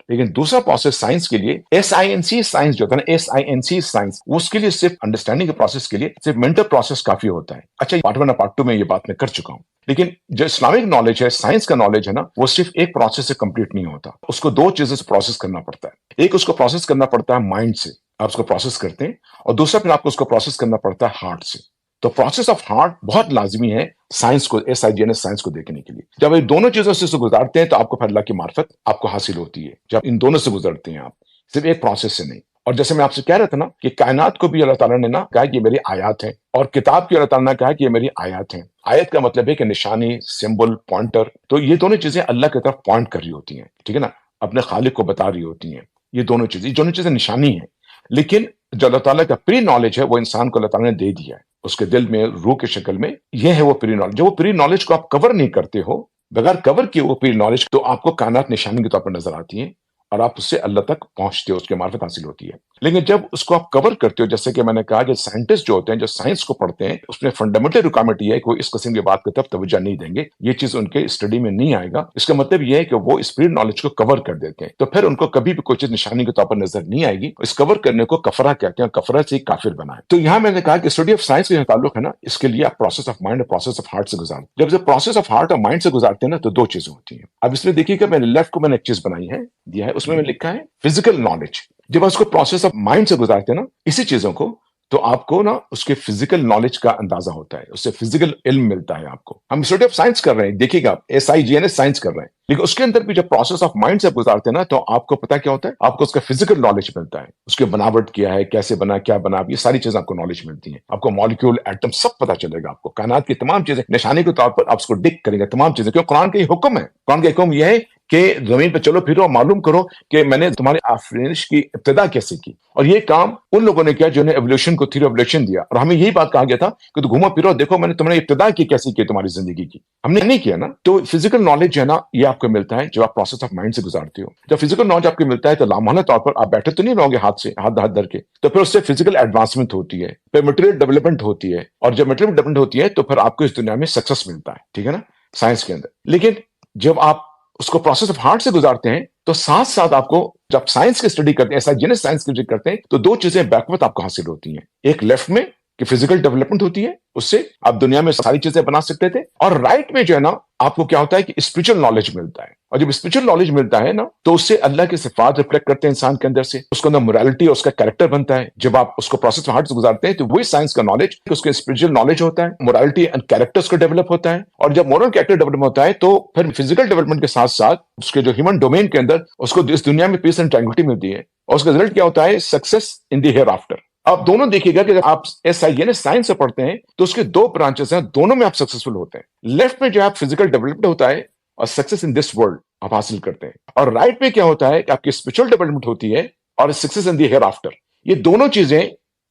لیکن دوسرا پروسیس سائنس کے لیے SINC سائنس جو ہوتا ہے نا، SINC سائنس، اس کے لیے صرف انڈرسٹینڈنگ کے پروسیس کے لیے صرف مینٹل پروسیس کافی ہوتا ہے۔ اچھا، پارٹ 1 اور پارٹ 2 میں یہ بات میں کر چکا ہوں، لیکن جو اسلامک نالج ہے، سائنس کا نالج ہے نا، وہ صرف ایک پروسیس سے کمپلیٹ نہیں ہوتا، اس کو دو چیزوں سے پروسیس کرنا پڑتا ہے۔ ایک اس کو پروسیس کرنا پڑتا ہے مائنڈ سے، آپ اس کو پروسیس کرتے ہیں، اور دوسرا پھر آپ کو اس کو پروسیس کرنا پڑتا ہے ہارٹ سے۔ تو پروسیس آف ہارٹ بہت لازمی ہے سائنس کو، SIGNS سائنس کو دیکھنے کے لیے۔ جب یہ دونوں چیزوں سے گزارتے ہیں تو آپ کو پھر اللہ کی معرفت آپ کو حاصل ہوتی ہے، جب ان دونوں سے گزرتے ہیں آپ، صرف ایک پروسیس سے نہیں۔ اور جیسے میں آپ سے کہہ رہا تھا نا کہ کائنات کو بھی اللہ تعالیٰ نے نا کہا کہ یہ میری آیات ہیں، اور کتاب کی اللہ تعالیٰ نے کہا کہ یہ میری آیات ہیں۔ آیت کا مطلب ہے کہ نشانی، سمبل، پوائنٹر، تو یہ دونوں چیزیں اللہ کی طرف پوائنٹ کر رہی ہوتی ہیں، ٹھیک ہے نا، اپنے خالق کو بتا رہی ہوتی ہیں۔ یہ دونوں چیزیں نشانی ہیں، لیکن جو اللہ تعالیٰ کا پری نالج ہے وہ انسان کو اللہ تعالیٰ نے دے دیا ہے، اس کے دل میں، روح کے شکل میں، یہ ہے وہ پری نالج۔ جب وہ پری نالج کو آپ کور نہیں کرتے ہو، بغیر کور کیے وہ پری نالج، تو آپ کو کائنات نشانی کے طور پر نظر آتی ہیں، اور آپ اس سے اللہ تک پہنچتے ہو، اس کی معرفت حاصل ہوتی ہے. لیکن جب اس کو آپ کور کرتے ہو، جیسے کہ میں نے کہا جو سائنٹسٹ جو ہوتے ہیں، جو سائنس کو پڑھتے ہیں، اس میں فنڈامنٹل ریکوائرمنٹ یہ ہے کہ وہ اس قسم کی بات کی طرف توجہ نہیں دیں گے، یہ چیز ان کے اسٹڈی میں نہیں آئے گا. اس کا مطلب یہ ہے کہ وہ اسپرٹ نالج کو کور کر دیتے ہیں، تو پھر ان کو کبھی بھی کوئی چیز نشانی کے طور پر نظر نہیں آئے گی. اس کور کرنے کو کفرہ کہتے ہیں، کفرہ سے کافر بنائے. تو یہاں میں نے کہا کہ اسٹڈی آف سائنس کا جو تعلق ہے نا، اس کے لیے آپ پروسیس آف مائنڈ اور پروسیس آف ہارٹ سے گزارتے. جب سے پروسیس آف ہارٹ اور مائنڈ سے گزارتے ہیں نا، تو دو چیزیں ہوتی ہیں. اب اس میں دیکھیے کہ میں نے لیفٹ کو میں نے ایک چیز بنائی ہے، دیا ہے، اس میں لکھا ہے فزیکل نالج. جب آپ اس کو پروسیس آف مائنڈ سے گزارتے ہیں نا اسی چیزوں کو، تو آپ کو نا اس کے فزیکل نالج کا اندازہ ہوتا ہے، اس سے فزیکل علم ملتا ہے آپ کو. ہم اسٹڈی آف سائنس کر رہے ہیں، دیکھیے گا SIGN سائنس کر رہے ہیں، لیکن اس کے اندر بھی جب پروسیس آف مائنڈ سے گزارتے ہیں نا، تو آپ کو پتا کیا ہوتا ہے، آپ کو اس کا فزیکل نالج ملتا ہے، اس کی بناوٹ کیا ہے، کیسے بنا، کیا بنا، یہ ساری چیزیں آپ کو نالج ملتی ہیں. آپ کو مالیکیول، ایٹم سب پتا چلے گا، آپ کو کائنات کی تمام چیزیں نشانی کے طور پر آپ اس کو ڈک کریں گے، تمام چیزیں. کیوں؟ قرآن کا یہ حکم ہے. قرآن کا حکم یہ ہے کہ زمین پہ چلو پھرو، معلوم کرو کہ میں نے تمہاری آفرینش کی ابتدا کیسے کی. اور یہ کام ان لوگوں نے کیا جنہوں نے ایولیوشن کو تھیوری آف ایولیوشن دیا، اور ہمیں یہی بات کہا گیا تھا کہ تو گھومو پھرو دیکھو میں نے تمہیں ابتدا کی کیسی کی تمہاری زندگی کی. ہم نے نہیں کیا نا. تو فزیکل نالج جو ہے نا، یہ آپ کو ملتا ہے جب آپ پروسیس آف مائنڈ سے گزارتے ہو. جب فزیکل نالج آپ کو ملتا ہے تو لامحالہ طور پر آپ بیٹھے تو نہیں رہو گے ہاتھ دھر کے، تو پھر اس سے فزیکل ایڈوانسمنٹ ہوتی ہے، پھر مٹیریل ڈیولپمنٹ ہوتی ہے، اور جب مٹیریل ڈیولپمنٹ ہوتی ہے تو پھر آپ کو اس دنیا میں سکسس ملتا ہے. ٹھیک ہے نا، سائنس کے اندر. لیکن جب آپ اس کو پروسیس آف ہارٹ سے گزارتے ہیں تو ساتھ ساتھ آپ کو جب سائنس کی اسٹڈی کرتے ہیں، ایسا جنس سائنس کی اسٹڈی کرتے ہیں، تو دو چیزیں بیکورڈ آپ کو حاصل ہوتی ہیں. ایک لیفٹ میں کہ فزیکل ڈیولپمنٹ ہوتی ہے، اس سے آپ دنیا میں ساری چیزیں بنا سکتے تھے، اور رائٹ میں جو ہے نا آپ کو کیا ہوتا ہے کہ اسپرچل نالج ملتا ہے. اور جب اسپرچل نالج ملتا ہے نا تو اس سے اللہ کے صفات ریفلیکٹ کرتے ہیں انسان کے اندر سے، اس کے اندر morality اور اس کا کیریکٹر بنتا ہے. جب آپ اس کو پروسیس ہارٹ سے گزارتے ہیں تو وہی سائنس کا نالج، اس کے اسپرچل نالج ہوتا ہے، morality اینڈ کیریکٹر اس کا ڈیولپ ہوتا ہے. اور جب مورل کیریکٹر ڈیولپ ہوتا ہے تو پھر فزیکل ڈیولپمنٹ کے ساتھ ساتھ اس کے جو ہیومن ڈومین کے اندر اس کو اس دنیا میں پیس اینڈ ٹرانکولیٹی ملتی ہے، اور اس کا رزلٹ کیا ہوتا ہے، success in the hair after. آپ دونوں دیکھیے گا کہ جب آپ SIN سائنس سے پڑھتے ہیں تو اس کے دو برانچز ہیں، دونوں میں آپ سکسسفل ہوتے ہیں. لیفٹ میں جو آپ فزیکل ڈیولپمنٹ ہوتا ہے اور سکسس ان دس ورلڈ آپ حاصل کرتے ہیں، اور رائٹ میں کیا ہوتا ہے کہ آپ کی اسپرچل ڈیولپمنٹ ہوتی ہے اور success in the hair after. یہ دونوں چیزیں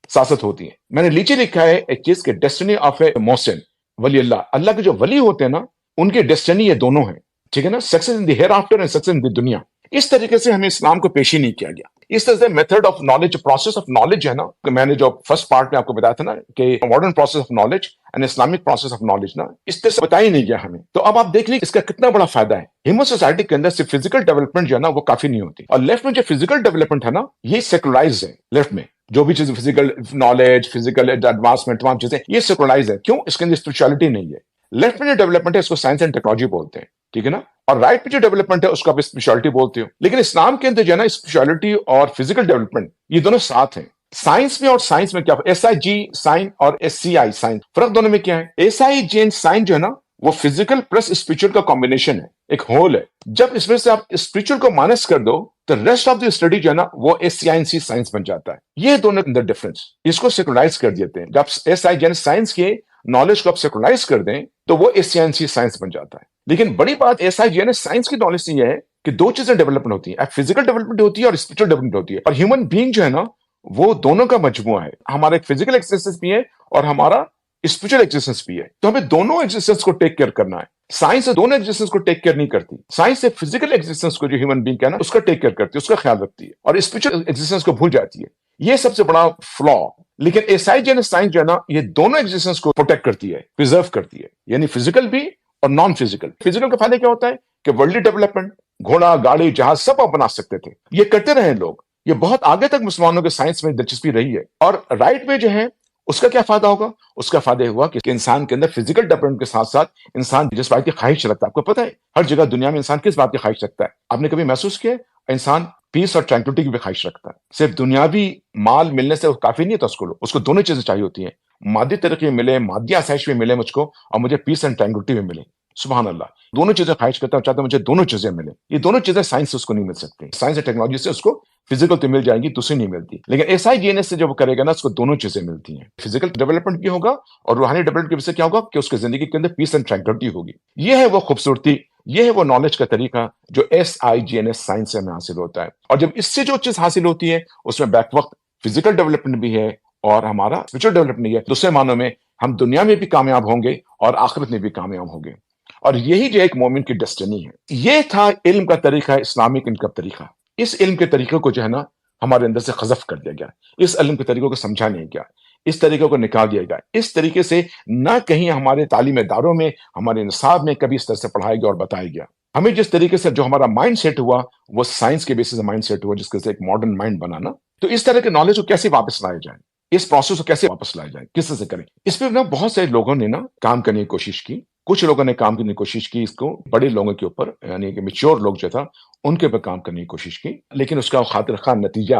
ساتھ ہوتی ہیں. میں نے نیچے لکھا ہے ایک چیز کہ ڈیسٹنی آف اے محسن ولی اللہ. اللہ کے جو ولی ہوتے ہیں نا ان کے ڈیسٹنی یہ دونوں ہیں. ٹھیک ہے نا، success in the hereafter and success in the دنیا. اس طریقے سے ہمیں اسلام کو پیش ہی نہیں کیا گیا. اس طرح سے method of knowledge, process of knowledge ہے نا، میں نے جو فرسٹ پارٹ میں آپ کو بتایا تھا نا کہ modern process of knowledge and Islamic process of knowledge نا، اس طرح سے بتایا ہی نہیں گیا ہمیں. تو اب آپ دیکھ لیں اس کا کتنا بڑا فائدہ ہے. ہیومن سوسائٹی کے اندر صرف فزیکل ڈیولپمنٹ جو ہے نا وہ کافی نہیں ہوتی، اور لیفٹ میں جو فزیکل ڈیولپمنٹ ہے نا یہ سیکولرائز ہے. لیفٹ میں جو بھی چیز فزیکل نالج، فزیکل ایڈوانسمنٹ، تمام چیزیں یہ سیکولرائز ہے. کیوں؟ اس کے اندر اسپرچولیٹی نہیں ہے. لیفٹ میں جو ڈیولپمنٹ ہے اس کو سائنس اینڈ ٹیکنالوجی بولتے ہیں. ٹھیک ہے نا، اور رائٹ پہ جو ڈیولپمنٹ ہے اس کو آپ اسپیشلٹی بولتے ہو. لیکن اسلام کے اندر جو ہے نا اسپیشلٹی اور فزیکل ڈیولپمنٹ یہ دونوں ساتھ ہیں. سائنس میں اور سائنس میں کیا SIG سائن اور SCI سائن، فرق دونوں میں کیا ہے؟ SIGN سائن جو ہے نا وہ فزیکل پلس اسپرچل کا کمبینیشن ہے، ایک ہول ہے. جب اس میں سے آپ اسپرچل کو مائنس کر دو تو ریسٹ آف دی اسٹڈی جو ہے نا وہ SCINC سائنس بن جاتا ہے. یہ دونوں کے اندر ڈفرنس، اس کو سیکولرائز کر دیتے ہیں. جب SIGN سائنس کے نالج کو آپ سیکولرائز کر دیں تو وہ SCINC سائنس بن جاتا ہے. لیکن بڑی بات SIGN سائنس کی نالج سے یہ ہے کہ دو چیزیں ڈیولپمنٹ ہوتی ہیں، فزیکل ڈیولپمنٹ ہوتی ہے اور اسپرچل ڈیولپمنٹ ہوتی ہے. اور ہیومن بینگ جو ہے نا وہ دونوں کا مجموعہ ہے. ہمارا ایک فزیکل ایکزسٹنس بھی ہے اور ہمارا اسپرچل ایکزسٹنس بھی ہے. تو ہمیں دونوں ایکزسٹنس کو ٹیک کیئر کرنا ہے. سائنس دونوں ایکزسٹنس کو ٹیک کیئر نہیں کرتی. سائنس سے فزیکل ایکزسٹنس کو جو ہیومن بینگ کا ہے نا اس کا ٹیک کیئر کرتی ہے، اس کا خیال رکھتی ہے، اور اسپرچل ایکزسٹنس کو بھول جاتی ہے. یہ سب سے بڑا فلا. لیکن SIGN سائنس جو ہے نا یہ دونوں ایکزسٹنس کو پروٹیکٹ کرتی ہے، پریزرو کرتی ہے، یعنی فزیکل بھی اور نان فزیکل. فزیکل کا فائدہ کیا ہوتا ہے کہ ورلڈلی ڈیولپمنٹ، گھوڑا، گاڑی، جہاز سب آپ بنا سکتے تھے. یہ کرتے رہے لوگ، یہ بہت آگے تک مسلمانوں کے سائنس میں دلچسپی رہی ہے. اور رائٹ میں جو ہے اس کا کیا فائدہ ہوگا؟ اس کا فائدہ ہوا کہ انسان کے اندر فزیکل ڈیولپمنٹ کے ساتھ ساتھ انسان جس بات کی خواہش رکھتا ہے. آپ کو پتا ہے ہر جگہ دنیا میں انسان کس بات کی خواہش رکھتا ہے؟ آپ نے کبھی محسوس کیا؟ انسان پیس اور ٹرانکولیٹی کی بھی خواہش رکھتا ہے. صرف دنیاوی مال ملنے سے کافی نہیں ہوتا، اس کو دونوں چیزیں چاہیے ہوتی ہیں. مادی ترقی ملے، مادی آسائش بھی ملے مجھ کو، اور مجھے پیس اینڈ ٹرانکولیٹی بھی ملے. سبحان اللہ، دونوں چیزیں خواہش کرتا ہوں، چاہتا ہوں مجھے دونوں چیزیں ملیں. یہ دونوں چیزیں سائنس سے اس کو نہیں مل سکتی. سائنس اور ٹیکنالوجی سے اس کو فزیکل تو مل جائے گی، دوسری نہیں ملتی. لیکن SIGN سے جب وہ کرے گا نا اس کو دونوں چیزیں ملتی ہیں. فزیکل ڈیولپمنٹ بھی ہوگا اور روحانی ڈیولپمنٹ کی وجہ سے کیا ہوگا کہ اس کی زندگی کے اندر پیس اینڈ ٹرانکولیٹی ہوگی. یہ ہے وہ خوبصورتی، یہ ہے وہ نالج کا طریقہ جو SIGN سائنس سے ہمیں حاصل ہوتا ہے. اور جب اس سے جو چیز حاصل ہوتی ہے اس میں بیک وقت فزیکل ڈیولپمنٹ بھی ہے اور ہمارا اسپرچل ڈیولپمنٹ بھی ہے. دوسرے معنوں میں ہم دنیا میں بھی کامیاب ہوں گے اور آخرت میں بھی کامیاب ہوں گے. اور یہی جو ایک مومن کی ڈیسٹنی ہے. یہ تھا علم کا طریقہ، اسلامک علم کا طریقہ. اس علم کے طریقے کو جو ہے نا ہمارے اندر سے قذف کر دیا گیا، اس علم کے طریقوں کو سمجھا نہیں گیا، اس طریقے کو نکال دیا گیا، اس طریقے سے نہ کہیں ہمارے تعلیم اداروں میں، ہمارے نصاب میں کبھی اس طرح سے پڑھایا گیا اور بتایا گیا۔ ہمیں جس طریقے سے جو ہمارا مائنڈ سیٹ ہوا وہ سائنس کے بیسس مائنڈ سیٹ ہوا، جس کے سے ایک ماڈرن مائنڈ بنانا، تو اس طرح کے نالج کو کیسے واپس لائے جائیں، اس پروسیس کو کیسے واپس لائے جائیں، کس طرح سے کریں؟ اس پہ نا بہت سے لوگوں نے نا کام کرنے کی کوشش کی، کچھ لوگوں نے کام کرنے کی کوشش کی، اس کو بڑے لوگوں کے اوپر، یعنی کہ میچور لوگ جو تھا ان کے اوپر کام کرنے کی کوشش کی، لیکن اس کا خاطر خواہ نتیجہ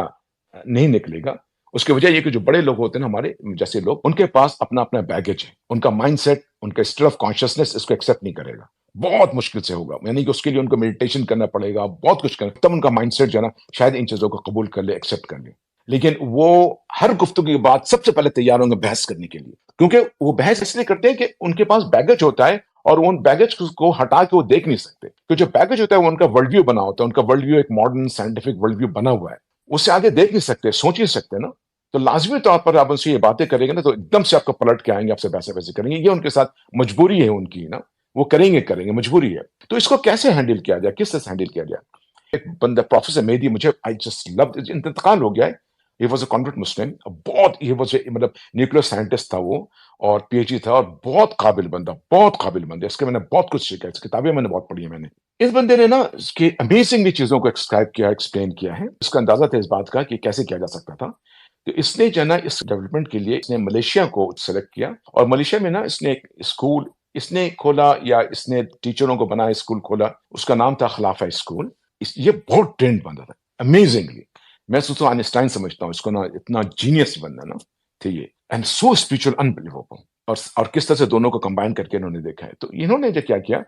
نہیں نکلے گا۔ اس کی وجہ یہ کہ جو بڑے لوگ ہوتے ہیں نا ہمارے جیسے لوگ، ان کے پاس اپنا اپنا بیگیج ہے، ان کا مائنڈ سیٹ، ان کا اسٹیٹ آف کانشیسنیس اس کو ایکسیپٹ نہیں کرے گا، بہت مشکل سے ہوگا، یعنی کہ اس کے لیے ان کو میڈیٹیشن کرنا پڑے گا، بہت کچھ کرنا، تب ان کا مائنڈ سیٹ جو ہے نا شاید ان چیزوں کو قبول کر لے، ایکسیپٹ کر لے۔ لیکن وہ ہر گفتگو کے بعد سب سے پہلے تیار ہوں گے بحث کرنے کے لیے، کیونکہ وہ بحث اس لیے کرتے ہیں کہ ان کے پاس بیگیج ہوتا ہے اور ان بیگیج کو ہٹا کے وہ دیکھ نہیں سکتے، کہ جو بیگیج ہوتا ہے وہ ان کا ورلڈ ویو بنا ہوتا ہے، ان کا ورلڈ ویو ایک ماڈرن سائنٹیفک ورلڈ ویو بنا ہوا ہے، اس سے آگے دیکھ نہیں سکتے، سوچ نہیں سکتے نا، تو لازمی طور پر آپ ان سے یہ باتیں کریں گے نا تو ایک دم سے آپ کو پلٹ کے آئیں گے، آپ سے ویسے ویسے کریں گے، یہ ان کے ساتھ مجبوری ہے ان کی نا، وہ کریں گے مجبوری ہے۔ تو اس کو کیسے ہینڈل کیا جائے، کس طرح سے ہینڈل کیا جائے؟ ایک بندہ پروفیسر مہدی، مجھے آئی جسٹ لو، انتقال ہو گیا ہے، ہی واز اے کنورٹ مسلم، بہت ہی واز مطلب نیوکلیر سائنٹسٹ تھا وہ، اور پی ایچ ڈی تھا، اور بہت قابل بندہ، بہت قابل بندہ، اس کے میں نے بہت کچھ سیکھا، اس کتابیں میں نے بہت پڑھی ہیں میں نے۔ اس بندے نے نا اس کی امیزنگلی چیزوں کو ایکسکرائب کیا، ایکسپلین کیا ہے، اس کا اندازہ تھا اس بات کا کہ کیسے کیا جا سکتا تھا۔ تو اس نے جو ہے نا اس ڈیولپمنٹ کے لیے اس نے ملیشیا کو سلیکٹ کیا، اور ملیشیا میں نا اس نے ایک اسکول اس نے کھولا، یا اس نے ٹیچروں کو بنایا، اسکول کھولا، اس کا نام تھا خلافہ اسکول۔ یہ بہت ٹرینڈ بندہ تھا، امیزنگلی، میں سوچتا ہوں آئنسٹائن سمجھتا ہوں اس کو نا، اتنا جینیس بندہ نا تھے یہ، اینڈ سو اسپرچل انبلیویبل، اور کس طرح سے دونوں کو کمبائن کر کے انہوں نے دیکھا ہے۔ تو انہوں نے جو کیا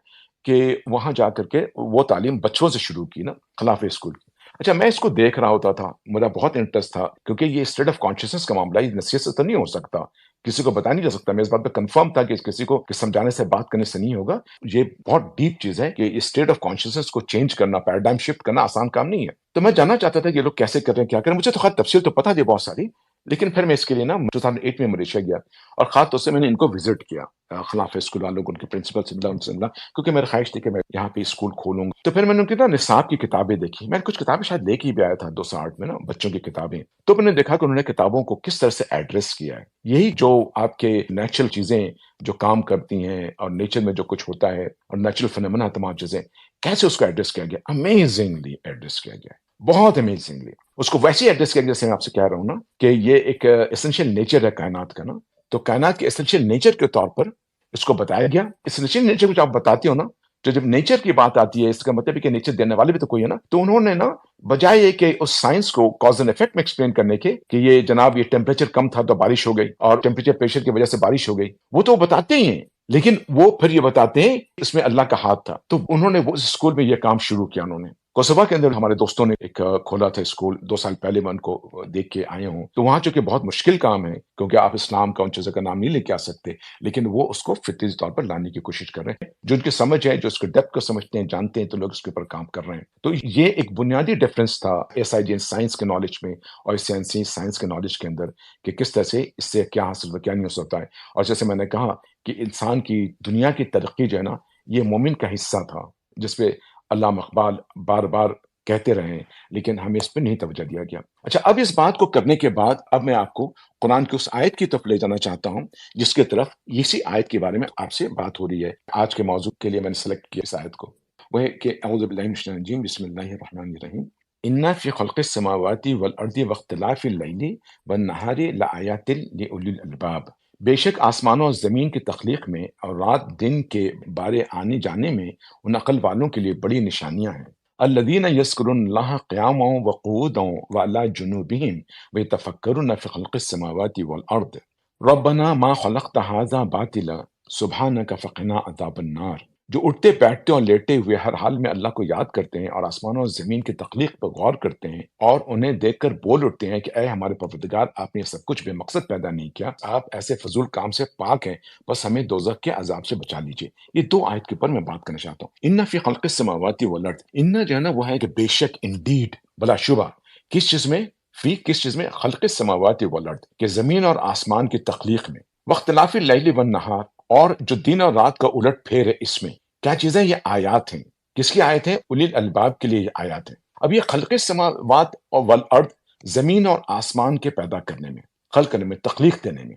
کہ وہاں جا کر کے وہ تعلیم بچوں سے شروع کی نا، خلافہ اسکول کی۔ اچھا، میں اس کو دیکھ رہا ہوتا تھا، میرا بہت انٹرسٹ تھا، کیونکہ یہ اسٹیٹ آف کانشیسنس کا معاملہ، یہ نصیحت سے تو نہیں ہو سکتا، کسی کو بتا نہیں جا سکتا، میں اس بات پہ کنفرم تھا کہ کسی کو سمجھانے سے، بات کرنے سے نہیں ہوگا، یہ بہت ڈیپ چیز ہے کہ اسٹیٹ آف کانشیسنس کو چینج کرنا، پیراڈائم شفٹ کرنا آسان کام نہیں ہے۔ تو میں جاننا چاہتا تھا کہ یہ لوگ کیسے کر رہے ہیں، کیا کر رہے ہیں، مجھے تو خیر تفصیل تو پتا تھی بہت ساری، لیکن پھر میں اس کے لیے نا 2008 میں ملیشیا گیا، اور خاص طور سے میں نے ان کو وزٹ کیا، خلافہ اسکول والوں کو، ان کے پرنسپل سے ملا، ان سے ملا، کیونکہ میری خواہش تھی کہ میں یہاں پہ اسکول کھولوں گا۔ تو پھر میں نے ان کی نا نصاب کی کتابیں دیکھی، میں نے کچھ کتابیں شاید لے کے بھی آیا تھا 2008 میں نا، بچوں کی کتابیں، تو میں نے دیکھا کہ انہوں نے کتابوں کو کس طرح سے ایڈریس کیا ہے، یہی جو آپ کے نیچرل چیزیں جو کام کرتی ہیں، اور نیچر میں جو کچھ ہوتا ہے، اور نیچرل فینومینا، تمام چیزیں کیسے اس کو ایڈریس کیا گیا، امیزنگلی ایڈریس کیا گیا، بہت امیزنگلی، اس کو ویسے ایڈریس کیا گیا جیسے میں آپ سے کہہ رہا ہوں نا کہ یہ ایک ایسنشیل نیچر ہے کائنات کا نا، تو کائنات کے ایسنشیل نیچر کے طور پر اس کو بتایا گیا۔ ایسنشیل نیچر کو جب آپ بتاتے ہو نا، تو جب نیچر کی بات آتی ہے، اس کا مطلب ہے کہ نیچر دینے والے بھی تو کوئی ہے نا، تو انہوں نے نا بجائے یہ کہ اس سائنس کو کاز اینڈ افیکٹ میں ایکسپلین کرنے کے کہ یہ جناب یہ ٹیمپریچر کم تھا تو بارش ہو گئی، اور ٹیمپریچر پریشر کی وجہ سے بارش ہو گئی، وہ تو بتاتے ہی ہیں، لیکن وہ پھر یہ بتاتے ہیں اس میں اللہ کا ہاتھ تھا۔ تو انہوں نے وہ اسکول میں یہ کام شروع کیا، انہوں نے کوسووا کے اندر ہمارے دوستوں نے ایک کھولا تھا اسکول، 2 سال پہلے میں ان کو دیکھ کے آئے ہوں، تو وہاں چونکہ بہت مشکل کام ہے، کیونکہ آپ اسلام کا ان چیزوں کا نام نہیں لے کے آ سکتے، لیکن وہ اس کو فطری طور پر لانے کی کوشش کر رہے ہیں، جو ان کی سمجھ ہے، جو اس کے ڈیپتھ کو سمجھتے ہیں، جانتے ہیں، تو لوگ اس کے اوپر کام کر رہے ہیں۔ تو یہ ایک بنیادی ڈفرینس تھا ایس آئی جی سائنس کے نالج میں اور اس سائنس کے نالج کے اندر، کہ کس طرح سے اس سے کیا حاصل ہوتا ہے، کیا نہیں ہو سکتا ہے۔ اور جیسے میں نے کہا کہ انسان کی دنیا کی ترقی جو ہے نا، یہ مومن کا حصہ تھا، جس پہ علامہ اقبال بار بار کہتے رہے، لیکن ہمیں اس پہ نہیں توجہ دیا گیا۔ اچھا، اب اس بات کو کرنے کے بعد اب میں آپ کو قرآن کی اس آیت کی طرف لے جانا چاہتا ہوں، جس کی طرف اسی آیت کے بارے میں آپ سے بات ہو رہی ہے۔ آج کے موضوع کے لیے میں نے سلیکٹ کیا اس آیت کو، وہ ہے کہ اعوذ باللہ من الشیطان الرجیم، بسم اللہ الرحمن الرحیم، ان فی خلق السماوات والارض واختلاف اللیل والنہار لآیات لأولی الالباب، بے شک آسمانوں اور زمین کی تخلیق میں اور رات دن کے بارے آنے جانے میں ان عقل والوں کے لیے بڑی نشانیاں ہیں۔ الذین یذکرون اللہ قیاما وقعودا وعلی جنوبہم ویتفکرون فی خلق السماوات والارض ربنا ما خلقت ھذا باطلا سبحانک فقنا عذاب النار، جو اٹھتے بیٹھتے اور لیٹے ہوئے ہر حال میں اللہ کو یاد کرتے ہیں، اور آسمانوں اور زمین کی تخلیق پر غور کرتے ہیں، اور انہیں دیکھ کر بول اٹھتے ہیں کہ اے ہمارے پروردگار، آپ نے یہ سب کچھ بے مقصد پیدا نہیں کیا، آپ ایسے فضول کام سے پاک ہیں، بس ہمیں دوزخ کے عذاب سے بچا لیجیے۔ یہ 2 آیت کے اوپر میں بات کرنا چاہتا ہوں۔ ان فی خلق السماوات والارض، ان جو ہے نا وہ ہے کہ بے شک، انڈیڈ، بلا شبہ، کس چیز میں؟ کس چیز میں؟ خلق السماوات والارض، کہ زمین اور آسمان کی تخلیق میں، واختلاف اللیل والنہار، اور جو دن اور رات کا الٹ پھیر ہے، اس میں کیا چیزیں؟ یہ آیات ہیں۔ کس کی آیت ہیں؟ اولی الالباب کے لیے یہ آیات ہیں۔ اب یہ خلق السماوات والارض، زمین اور آسمان کے پیدا کرنے میں، خلق کرنے میں، تخلیق دینے میں،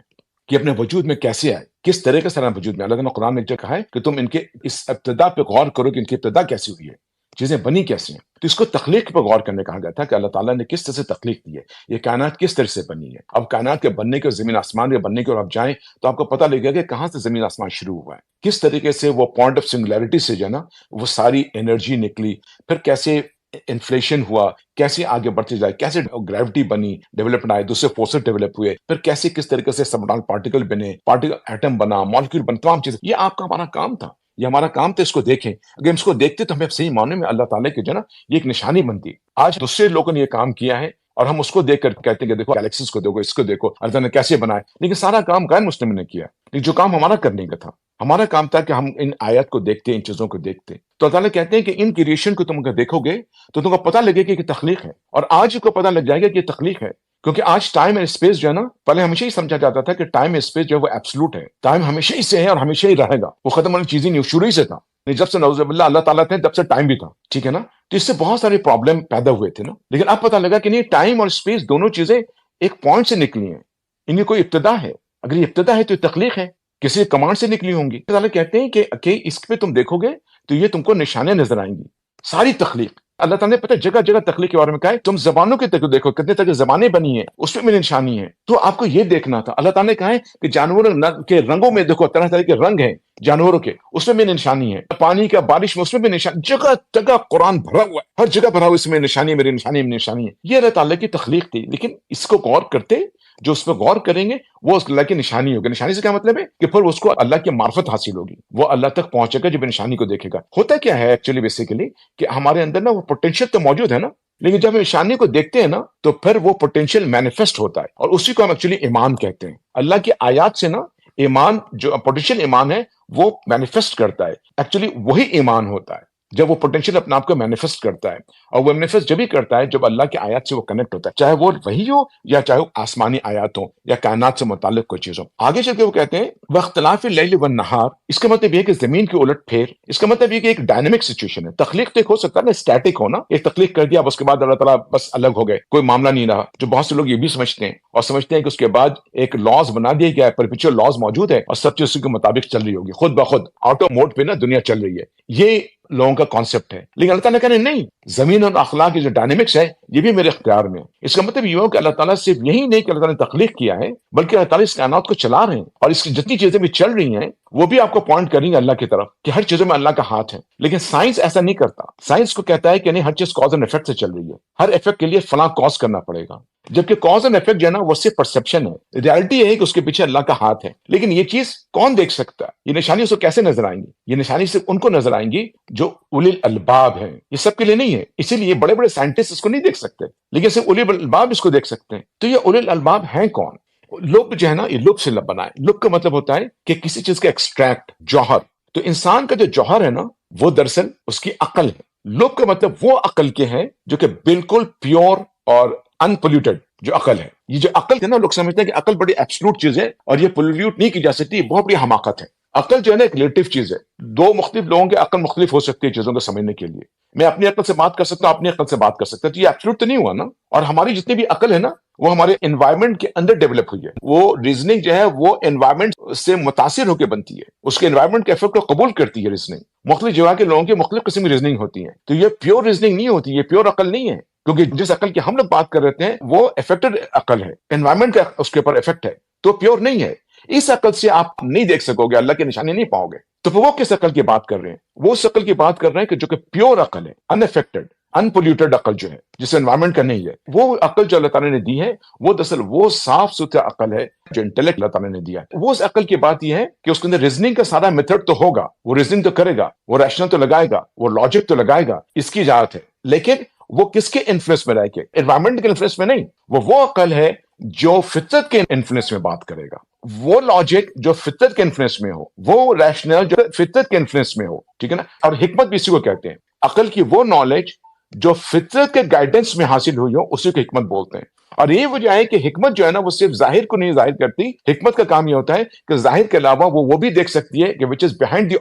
کہ اپنے وجود میں کیسے آئے، کس طریقے سے وجود میں اللہ تعالیٰ نے قرآن میں جو کہا ہے کہ تم ان کے اس ابتدا پہ غور کرو کہ ان کی ابتدا کیسی ہوئی ہے، چیزیں بنی کیسی ہیں. تو اس کو تخلیق پہ غور کرنے کہا گیا تھا کہ اللہ تعالیٰ نے کس طرح سے تخلیق دی ہے، یہ کائنات کس طرح سے بنی ہے. اب کائنات کے بننے کے، زمین آسمان کے بننے کے اور آپ جائیں تو آپ کو پتہ لگے گا کہ کہاں سے زمین آسمان شروع ہوا ہے، کس طریقے سے وہ پوائنٹ آف سنگولیرٹی سے جو ہے نا وہ ساری انرجی نکلی، پھر کیسے انفلیشن ہوا، کیسے آگے بڑھتے جائے، کیسے گریوٹی بنی، ڈیولپمنٹ آئے، دوسرے فورسز ڈیولپ ہوئے، پھر کیسے کس طریقے سے سب پارٹیکل بنے، پارٹیکل ایٹم بنا، مالیکیول بنا، تمام چیزیں. یہ آپ کا ہمارا کام تھا، یہ ہمارا کام تھا. اس کو دیکھیں، اگر ہم اس کو دیکھتے تو ہمیں صحیح معنی میں اللہ تعالیٰ کی جو ہے نا یہ ایک نشانی بنتی. آج دوسرے لوگوں نے یہ کام کیا ہے اور ہم اس کو دیکھ کر کہتے ہیں کہ دیکھو گیلیکسیز کو دیکھو، اس کو دیکھو اللہ تعالیٰ نے کیسے بنائے، لیکن سارا کام غیر مسلم نے کیا. لیکن جو کام ہمارا کرنے کا تھا، ہمارا کام تھا کہ ہم ان آیات کو دیکھتے، ان چیزوں کو دیکھتے. تو اللہ تعالیٰ کہتے ہیں کہ ان کریشن کو تم اگر دیکھو گے تو تم کو پتہ لگے گا کہ تخلیق ہے. اور آج کو پتہ لگ جائے گا کہ یہ تخلیق ہے، کیونکہ آج ٹائم اینڈ اسپیس جو ہے نا، پہلے ہمیشہ ہی سمجھا جاتا تھا کہ ٹائم اینڈ اسپیس جو ہے وہ ایبسلوٹ ہے، ٹائم ہمیشہ ہی سے ہے اور ہمیشہ ہی رہے گا، وہ ختم ہونے کی چیز ہی نہیں، شروع ہی سے تھا. جب سے نعوذ باللہ اللہ تعالیٰ تھے تب سے ٹائم بھی تھا، ٹھیک ہے نا. تو اس سے بہت سارے پرابلم پیدا ہوئے تھے نا. لیکن اب پتہ لگا کہ نہیں، ٹائم اور اسپیس دونوں چیزیں ایک پوائنٹ سے نکلی ہیں، ان کی کوئی ابتدا ہے. اگر یہ ابتدا ہے تو یہ تخلیق ہے، کسی کمانڈ سے نکلی ہوں گی. اللہ کہتے ہیں کہ اس پہ تم دیکھو گے تو یہ تم کو نشانیں نظر آئیں گی. ساری تخلیق اللہ تعالیٰ نے پتہ جگہ جگہ تخلیق کے بارے میں کہا ہے. تم زبانوں کے تک دیکھو، کتنے تک زبانیں بنی ہیں، اس میں بھی نشانی ہے. تو آپ کو یہ دیکھنا تھا. اللہ تعالیٰ نے کہا ہے کہ جانوروں کے رنگوں میں دیکھو، طرح طرح کے رنگ ہیں جانوروں کے، اس میں بھی نشانی ہے. پانی کا، بارش میں، اس میں بھی نشانی. جگہ جگہ قرآن بھرا ہوا ہے، ہر جگہ بھرا ہوا، اس میں نشانی، میری نشانی میں نشانی ہے. یہ اللہ تعالیٰ کی تخلیق تھی. لیکن اس کو غور کرتے، جو اس پہ غور کریں گے وہ اس اللہ کی نشانی ہوگی. نشانی سے کیا مطلب ہے کہ پھر اس کو اللہ کی معرفت حاصل ہوگی، وہ اللہ تک پہنچے گا جب نشانی کو دیکھے گا. ہوتا کیا ہے ایکچولی بیسیکلی کہ ہمارے اندر نا وہ پوٹینشیل تو موجود ہے نا، لیکن جب ہم نشانی کو دیکھتے ہیں نا تو پھر وہ پوٹینشیل مینیفیسٹ ہوتا ہے، اور اسی کو ہم ایکچولی ایمان کہتے ہیں. اللہ کی آیات سے نا ایمان، جو پوٹینشیل ایمان ہے وہ مینیفیسٹ کرتا ہے. ایکچولی وہی ایمان ہوتا ہے جب وہ پوٹینشیل اپنے آپ کو مینیفیسٹ کرتا ہے. اور وہ مینیفیسٹ جب ہی کرتا ہے جب اللہ کی آیات سے وہ کنیکٹ ہوتا ہے، چاہے وہ وحی ہو یا چاہے وہ آسمانی آیات ہو یا کائنات سے متعلق کوئی چیز ہو. آگے چل کے وہ کہتے ہیں واختلاف اللیل والنہار. اس کا مطلب یہ کہ زمین کی الٹ پھیر، اس کا مطلب یہ کہ ایک ڈائنامک سچویشن ہے. تخلیق تو ایک ہو سکتا ہے نا اسٹیٹک ہونا، ایک تخلیق کر دیا، اب اس کے بعد اللہ تعالیٰ بس الگ ہو گئے، کوئی معاملہ نہیں رہا. جو بہت سے لوگ یہ بھی سمجھتے ہیں اور سمجھتے ہیں کہ اس کے بعد ایک لاز بنا دیا گیا ہے، پرپیچوئل لاز موجود ہے اور سب چیز اسی کے مطابق چل رہی ہوگی، خود بخود آٹو موڈ پہ نا دنیا چل رہی ہے. یہ لوگوں کا کانسیپٹ ہے. لیکن اللہ تعالیٰ کہنے نہیں، زمین اور اخلاق کی جو ڈائنامکس ہے یہ بھی میرے اختیار میں ہے. اس کا مطلب یہ ہو کہ اللہ تعالیٰ صرف یہی نہیں کہ اللہ تعالیٰ نے تخلیق کیا ہے، بلکہ اللہ تعالیٰ اس کائنات کو چلا رہے ہیں، اور اس کی جتنی چیزیں بھی چل رہی ہیں وہ بھی آپ کو پوائنٹ کریں گے اللہ کی طرف کہ ہر چیزوں میں اللہ کا ہاتھ ہے. لیکن سائنس ایسا نہیں کرتا. سائنس کو کہتا ہے کہ نہیں، ہر چیز کاز اینڈ ایفیکٹ سے چل رہی ہے، ہر ایفیکٹ کے لیے فلاں کاز کرنا پڑے گا. جبکہ کاز اینڈ ایفیکٹ جو ہے نا وہ صرف پرسپشن ہے، ریالٹی یہ ہے کہ اس کے پیچھے اللہ کا ہاتھ ہے. لیکن یہ چیز کون دیکھ سکتا ہے؟ یہ نشانی اس کو کیسے نظر آئیں گی؟ یہ نشانی صرف ان کو نظر آئیں گی جو اولی الالباب ہیں، یہ سب کے لیے نہیں ہے. اسی لیے بڑے بڑے سائنٹسٹ اس کو نہیں دیکھ سکتے، لیکن صرف اولی الالباب اس کو دیکھ سکتے ہیں. تو یہ اولی الالباب ہیں کون؟ لب جو ہے نا، یہ لب سے لب بنا ہے. لب کا مطلب ہوتا ہے کہ کسی چیز کا ایکسٹریکٹ، جوہر. تو انسان کا جو جوہر ہے نا وہ دراصل اس کی عقل ہے. لب کا مطلب وہ عقل کے ہے جو کہ بالکل پیور اور ان پولیوٹڈ جو عقل ہے. یہ جو عقل ہے نا، لوگ سمجھتے ہیں کہ عقل بڑی ایبسلوٹ چیز ہے اور یہ پولیوٹ نہیں کی جا سکتی، یہ بہت بڑی حماقت ہے. عقل جو ہے نا ایک ریلیٹیو چیز ہے. دو مختلف لوگوں کی عقل مختلف ہو سکتی ہے چیزوں کو سمجھنے کے لیے. میں اپنی عقل سے بات کر سکتا ہوں، اپنی عقل سے بات کر سکتا ہوں، تو یہ ایبسلوٹ تو نہیں ہوا نا. اور ہماری جتنی بھی عقل ہے نا وہ ہمارے انوائرمنٹ کے اندر ڈیولپ ہوئی ہے. وہ ریزننگ جو ہے وہ انوائرمنٹ سے متاثر ہو کے بنتی ہے، اس کے انوائرمنٹ کے ایفیکٹ کو قبول کرتی ہے ریزننگ. مختلف جگہ کے لوگوں کی مختلف قسم کی ریزننگ ہوتی ہیں. تو یہ پیور ریزننگ نہیں ہوتی، یہ پیور عقل نہیں ہے. کیونکہ جس عقل کی ہم لوگ بات کر رہے ہیں وہ افیکٹڈ عقل ہے، انوائرمنٹ کا اس کے اوپر افیکٹ ہے، تو پیور نہیں ہے. اس عقل سے آپ نہیں دیکھ سکو گے، اللہ کی نشانی نہیں پاؤ گے. تو وہ کس عقل کی بات کر رہے ہیں؟ وہ اس عقل کی بات کر رہے ہیں کہ جو کہ پیور عقل ہے، ان افیکٹڈ، ان پولیوٹڈ عقل جو ہے، جس انوائرمنٹ کا نہیں ہے. وہ عقل جو اللہ تعالیٰ نے دی ہے وہ دراصل وہ صاف ستھرا عقل ہے جو انٹلیکٹ اللہ تعالیٰ نے دیا ہے. وہ اس عقل کی بات یہ ہے کہ اس کے اندر ریزننگ کا سارا میتھڈ تو ہوگا، وہ ریزننگ تو کرے گا، وہ ریشنل تو لگائے گا، وہ لاجک تو لگائے گا، اس کی اجازت ہے. لیکن وہ کس کے انفلوئنس میں رہ کے؟ انوائرمنٹ کے انفلوئنس میں نہیں. وہ عقل ہے جو فطرت کے انفلوئنس میں بات کرے گا، وہ لاجک جو فطرت کے انفلوئنس میں ہو، وہ ریشنل جو فطرت کے انفلوئنس میں ہو. ٹھیک ہے نا. اور حکمت بھی اسی کو کہتے ہیں. عقل کی وہ نالج جو فطرت کے گائیڈنس میں حاصل ہوئی ہو اسی کو حکمت بولتے ہیں. اور یہ وجہ ہے کہ حکمت جو ہے نا وہ صرف ظاہر کو نہیں ظاہر کرتی، حکمت کا کام یہ ہوتا ہے کہ ظاہر کے علاوہ وہ بھی دیکھ سکتی ہے کہ وچ از بیہائنڈ دی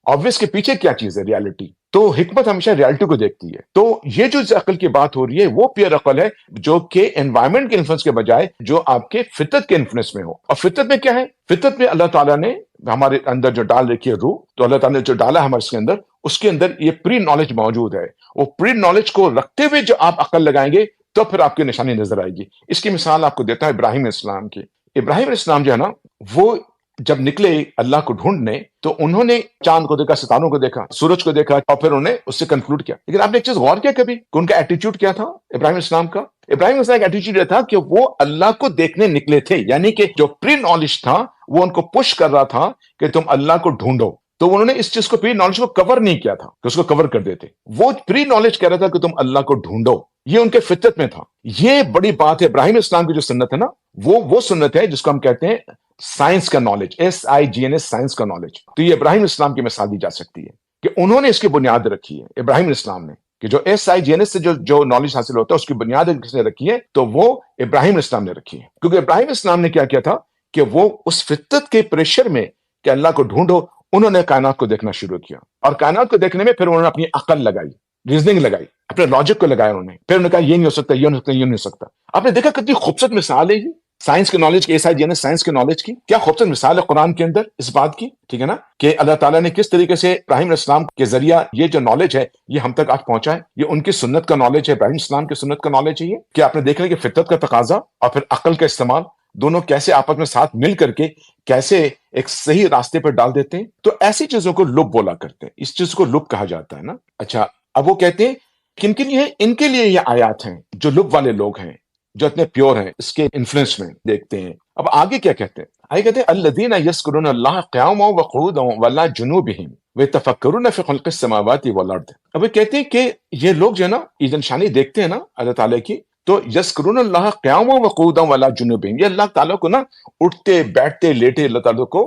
آبویس کے پیچھے کیا چیز ہے، ریالٹی۔ تو حکمت ہمیشہ ریالٹی کو دیکھتی ہے۔ تو یہ جو اس عقل کی بات ہو رہی ہے وہ پیور عقل ہے جو کہ انوائرمنٹ کے انفلوئنس کے بجائے جو آپ کے فطرت کے انفلوئنس میں ہو۔ اور فطرت میں کیا ہے؟ فطرت میں اللہ تعالیٰ نے ہمارے اندر جو ڈال رکھی ہے روح، تو اللہ تعالیٰ نے جو ڈالا ہے ہمارے اندر، اس کے اندر یہ پری نالج موجود ہے۔ وہ پری نالج کو رکھتے ہوئے جو آپ عقل لگائیں گے تو پھر آپ کی نشانی نظر آئے گی۔ اس کی مثال آپ کو دیتا ہے ابراہیم علیہ السلام کی۔ ابراہیم علیہ السلام جو ہے نا وہ جب نکلے اللہ کو ڈھونڈنے تو انہوں نے چاند کو دیکھا، ستاروں کو دیکھا، سورج کو دیکھا، اور پھر انہوں نے اس سے کنکلوڈ کیا۔ لیکن آپ نے ایک چیز غور کیا کبھی کہ ان کا ایٹیچیوڈ کیا تھا ابراہیم علیہ السلام کا؟ ابراہیم علیہ السلام کا ایٹیچیوڈ یہ تھا کہ وہ اللہ کو دیکھنے نکلے تھے، یعنی کہ جو پری نالج تھا وہ ان کو پش کر رہا تھا کہ تم اللہ کو ڈھونڈو۔ تو انہوں نے اس چیز کو پری نالج کو کور نہیں کیا تھا کہ اس کو کور کر دیتے، وہ پری نالج کہہ رہا تھا کہ تم اللہ کو ڈھونڈو۔ یہ ان کے فطرت میں تھا۔ یہ بڑی بات ہے۔ ابراہیم علیہ السلام کی جو سنت ہے نا وہ سنت ہے جس کو ہم کہتے ہیں سائنس کا نالج، SIGNS، سائنس کا نالج۔ تو یہ ابراہیم علیہ السلام کی مثال دی جا سکتی ہے کہ انہوں نے اس کی بنیاد رکھی ہے، ابراہیم علیہ السلام نے، کہ جو SIGNS سے جو نالج حاصل ہوتا ہے اس کی بنیاد کس نے رکھی ہے؟ تو وہ ابراہیم علیہ السلام نے رکھی ہے۔ کیونکہ ابراہیم علیہ السلام نے کیا کیا تھا کہ وہ اس فطرت کے پریشر میں کہ اللہ کو ڈھونڈو، انہوں نے کائنات کو دیکھنا شروع کیا، اور کائنات کو دیکھنے میں پھر انہوں نے اپنی عقل لگائی، ریزننگ لگائی، اپنے لاجک کو لگایا انہوں نے، پھر انہوں نے کہا یہ نہیں ہو سکتا، یہ نہیں ہو سکتا، یہ نہیں ہو سکتا۔ آپ نے دیکھا کتنی خوبصورت مثال ہے یہ سائنس کے نالج کی، SIGNS سائنس کے نالج کی، کیا خوبصورت مثال ہے قرآن کے اندر اس بات کی، ٹھیک ہے نا، کہ اللہ تعالیٰ نے کس طریقے سے ابراہیم علیہ السلام کے ذریعہ یہ جو نالج ہے یہ ہم تک آج پہنچا ہے۔ یہ ان کی سنت کا نالج ہے، ابراہیم علیہ السلام کی سنت کا نالج ہے یہ، کہ آپ نے دیکھ لیا کہ فطرت کا تقاضا اور پھر عقل کا استعمال دونوں کیسے آپس میں ساتھ مل کر کے کیسے ایک صحیح راستے پر ڈال دیتے ہیں۔ تو ایسی چیزوں کو لب بولا کرتے ہیں، اس چیز کو لب کہا جاتا ہے نا۔ اچھا، اب وہ کہتے ہیں کن کے لیے؟ ان کے لیے یہ آیات ہیں جو لب والے لوگ ہیں، جو اتنے پیور ہیں، اس کے انفلوئنس میں دیکھتے ہیں۔ اب آگے کیا کہتے ہیں؟ آگے کہتے ہیں الذین یذکرون اللہ قیاما وقعودا وعلی جنوبہم ویتفکرون فی خلق السماوات والارض۔ اب وہ کہتے ہیں کہ یہ لوگ جو ہے نا یہ نشانی دیکھتے ہیں نا اللہ تعالیٰ کی، تو یذکرون اللہ قیاما وقعودا وعلی جنوبہم، یہ اللہ تعالیٰ کو نا اٹھتے بیٹھتے لیٹے اللہ تعالیٰ کو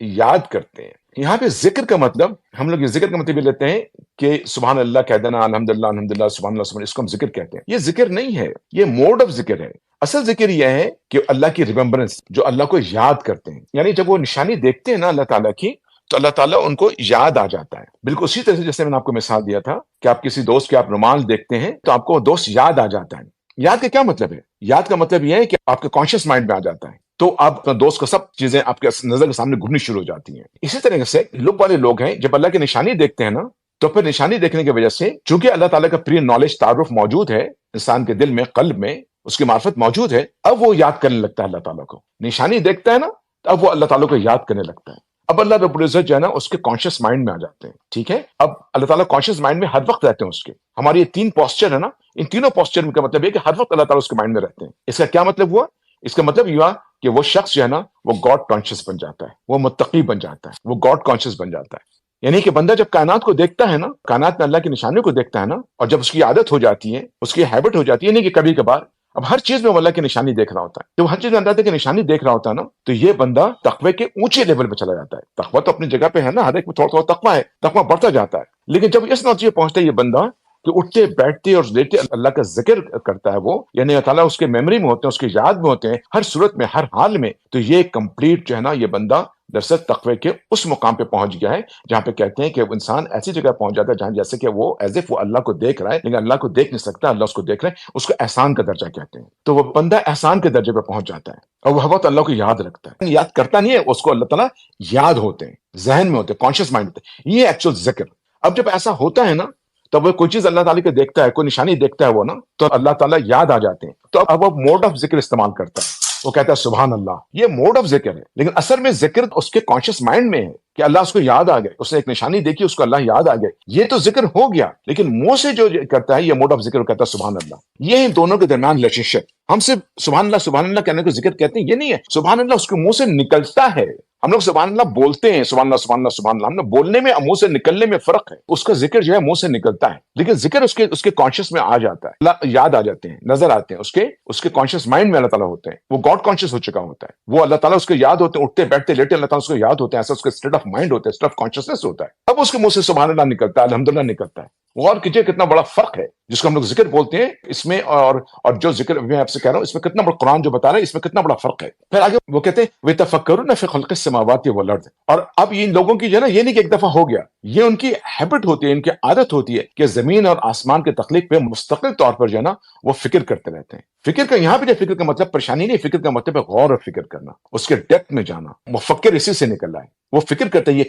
یاد کرتے ہیں۔ یہاں پہ ذکر کا مطلب، ہم لوگ یہ ذکر کا مطلب یہ لیتے ہیں کہ سبحان اللہ کہہ دینا، الحمدللہ الحمدللہ، سبحان اللہ سبحان اللہ، اس کو ہم ذکر کہتے ہیں۔ یہ ذکر نہیں ہے، یہ موڈ آف ذکر ہے۔ اصل ذکر یہ ہے کہ اللہ کی ریمبرنس، جو اللہ کو یاد کرتے ہیں، یعنی جب وہ نشانی دیکھتے ہیں نا اللہ تعالیٰ کی تو اللہ تعالیٰ ان کو یاد آ جاتا ہے۔ بالکل اسی طرح سے جیسے میں نے آپ کو مثال دیا تھا کہ آپ کسی دوست کے آپ رومال دیکھتے ہیں تو آپ کو وہ دوست یاد آ جاتا ہے۔ یاد کا کیا مطلب ہے؟ یاد کا مطلب یہ ہے کہ آپ کے کانشیس مائنڈ میں آ جاتا ہے، تو آپ اپنا دوست کو سب چیزیں آپ کے نظر کے سامنے گھومنی شروع ہو جاتی ہیں۔ اسی طرح سے لب والے لوگ ہیں، جب اللہ کی نشانی دیکھتے ہیں نا تو پھر نشانی دیکھنے کی وجہ سے چونکہ اللہ تعالیٰ کا پری نالج تعارف موجود ہے انسان کے دل میں، قلب میں اس کی معرفت موجود ہے، اب وہ یاد کرنے لگتا ہے اللہ تعالیٰ کو۔ نشانی دیکھتا ہے نا تو اب وہ اللہ تعالیٰ کو یاد کرنے لگتا ہے۔ اب اللہ رب العزت جو ہے نا اس کے کانشیس مائنڈ میں آ جاتے ہیں، ٹھیک ہے۔ اب اللہ تعالیٰ کانشیس مائنڈ میں ہر وقت رہتے ہیں اس کے۔ ہماری یہ 3 پوسچر ہے نا، ان تینوں پوسچر کا مطلب یہ کہ ہر وقت اللہ تعالیٰ اس کے مائنڈ میں رہتے ہیں۔ اس کا کیا مطلب ہوا؟ اس کا مطلب یہ ہوا کہ وہ شخص جو ہے نا وہ گاڈ کانشیس بن جاتا ہے، وہ متقی بن جاتا ہے، وہ گاڈ کانشیس بن جاتا ہے۔ یعنی کہ بندہ جب کائنات کو دیکھتا ہے نا، کائنات میں اللہ کی نشانیوں کو دیکھتا ہے نا، اور جب اس کی عادت ہو جاتی ہے، اس کی ہیبٹ ہو جاتی ہے، نہیں کہ کبھی کبھار، اب ہر چیز میں وہ اللہ کی نشانی دیکھ رہا ہوتا ہے، جب ہر چیز میں اللہ کی نشانی دیکھ رہا ہوتا ہے نا تو یہ بندہ تقوی کے اونچے لیول پہ چلا جاتا ہے۔ تقوی تو اپنی جگہ پہ ہے نا، ہر ایک میں تھوڑا تھوڑا تقوی ہے، تقوی بڑھتا جاتا ہے، لیکن جب اس نتیجے پہنچتا ہے یہ بندہ کہ اٹھتے بیٹھتے اور لیٹے اللہ کا ذکر کرتا ہے وہ، یعنی اللہ تعالیٰ اس کے میموری میں ہوتے ہیں، اس کی یاد میں ہوتے ہیں، ہر صورت میں، ہر حال میں، تو یہ کمپلیٹ جو ہے نا یہ بندہ دراصل تقوی کے اس مقام پہ پہنچ گیا ہے جہاں پہ کہتے ہیں کہ انسان ایسی جگہ پہنچ جاتا ہے جہاں جیسے کہ وہ ایز اف وہ اللہ کو دیکھ رہا ہے، لیکن اللہ کو دیکھ نہیں سکتا، اللہ اس کو دیکھ رہا ہے، اس کو احسان کا درجہ کہتے ہیں۔ تو وہ بندہ احسان کے درجے پہ پہنچ جاتا ہے اور وہ وقت اللہ کو یاد رکھتا ہے، یاد کرتا نہیں ہے، اس کو اللہ تعالیٰ یاد ہوتے ہیں، ذہن میں ہوتے ہیں، کانشیس مائنڈ ہوتے ہیں، یہ ایکچوئل ذکر۔ اب جب ایسا ہوتا ہے نا تب وہ کوئی چیز اللہ تعالیٰ کو دیکھتا ہے، کوئی نشانی دیکھتا ہے وہ نا، تو اللہ تعالیٰ یاد آ جاتے ہیں، تو اب وہ موڈ آف ذکر استعمال کرتا ہے، وہ کہتا ہے سبحان اللہ۔ یہ موڈ آف ذکر ہے، لیکن اثر میں ذکر اس کے کانشیس مائنڈ میں ہے کہ اللہ اس کو یاد آ گئے، اس نے ایک نشانی دیکھی، اس کو اللہ یاد آ گئے، یہ تو ذکر ہو گیا، لیکن منہ سے جو کرتا ہے یہ موڈ آف ذکر کہتا ہے سبحان اللہ۔ یہ ان دونوں کے درمیان ریلیشن شپ، ہم صرف سبحان اللہ کہنے کو ذکر کہتے ہیں، یہ نہیں ہے۔ سبحان اللہ اس کے منہ سے نکلتا ہے، ہم لوگ سبحان اللہ بولتے ہیں، سبحان اللہ سبحان اللہ سبحان اللہ، ہم نے بولنے میں منہ سے نکلنے میں فرق ہے، اس کا ذکر جو ہے منہ سے نکلتا ہے، لیکن ذکر اس کے کانشیس میں آ جاتا ہے، اللہ یاد آ جاتے ہیں، نظر آتے ہیں، اس کے کانشیس مائنڈ میں اللہ تعالیٰ ہوتے ہیں، وہ گاڈ کانشیس ہو چکا ہوتا ہے، وہ اللہ تعالیٰ اس کو یاد ہوتے ہیں، اٹھتے بیٹھتے لیٹے اللہ تعالیٰ اس کو یاد ہوتے ہیں، ایسا اس کا اسٹیٹ آف مائنڈ ہوتا ہے، اسٹیٹ آف کانشیسنس ہوتا ہے، اب اس کے منہ سے سبحان اللہ نکلتا ہے، الحمدللہ نکلتا ہے، غور کیجئے کتنا بڑا فرق ہے جس کو ہم لوگ ذکر بولتے ہیں اس میں اور جو ذکر میں آپ سے کہہ رہا ہوں اس میں کتنا بڑا قرآن جو بتا رہا ہے اس میں کتنا بڑا فرق ہے. پھر آگے وہ کہتے ہیں وَيَتَفَكَّرُونَ فِي خَلْقِ السَّمَاوَاتِ وَالْأَرْضِ. اور اب ان لوگوں کی جو ہے نا یہ نہیں کہ ایک دفعہ ہو گیا، یہ ان کی ہیبٹ ہوتی ہے، ان کی عادت ہوتی ہے کہ زمین اور آسمان کے تخلیق پہ مستقل طور پر جو ہے نا وہ فکر کرتے رہتے ہیں. فکر کا یہاں پہ جو فکر کا مطلب پریشانی نہیں، فکر کا مطلب ہے غور و فکر کرنا، اس کے ڈیپتھ میں جانا. مفکر اسی سے نکل رہا ہے، وہ فکر کرتا ہے یہ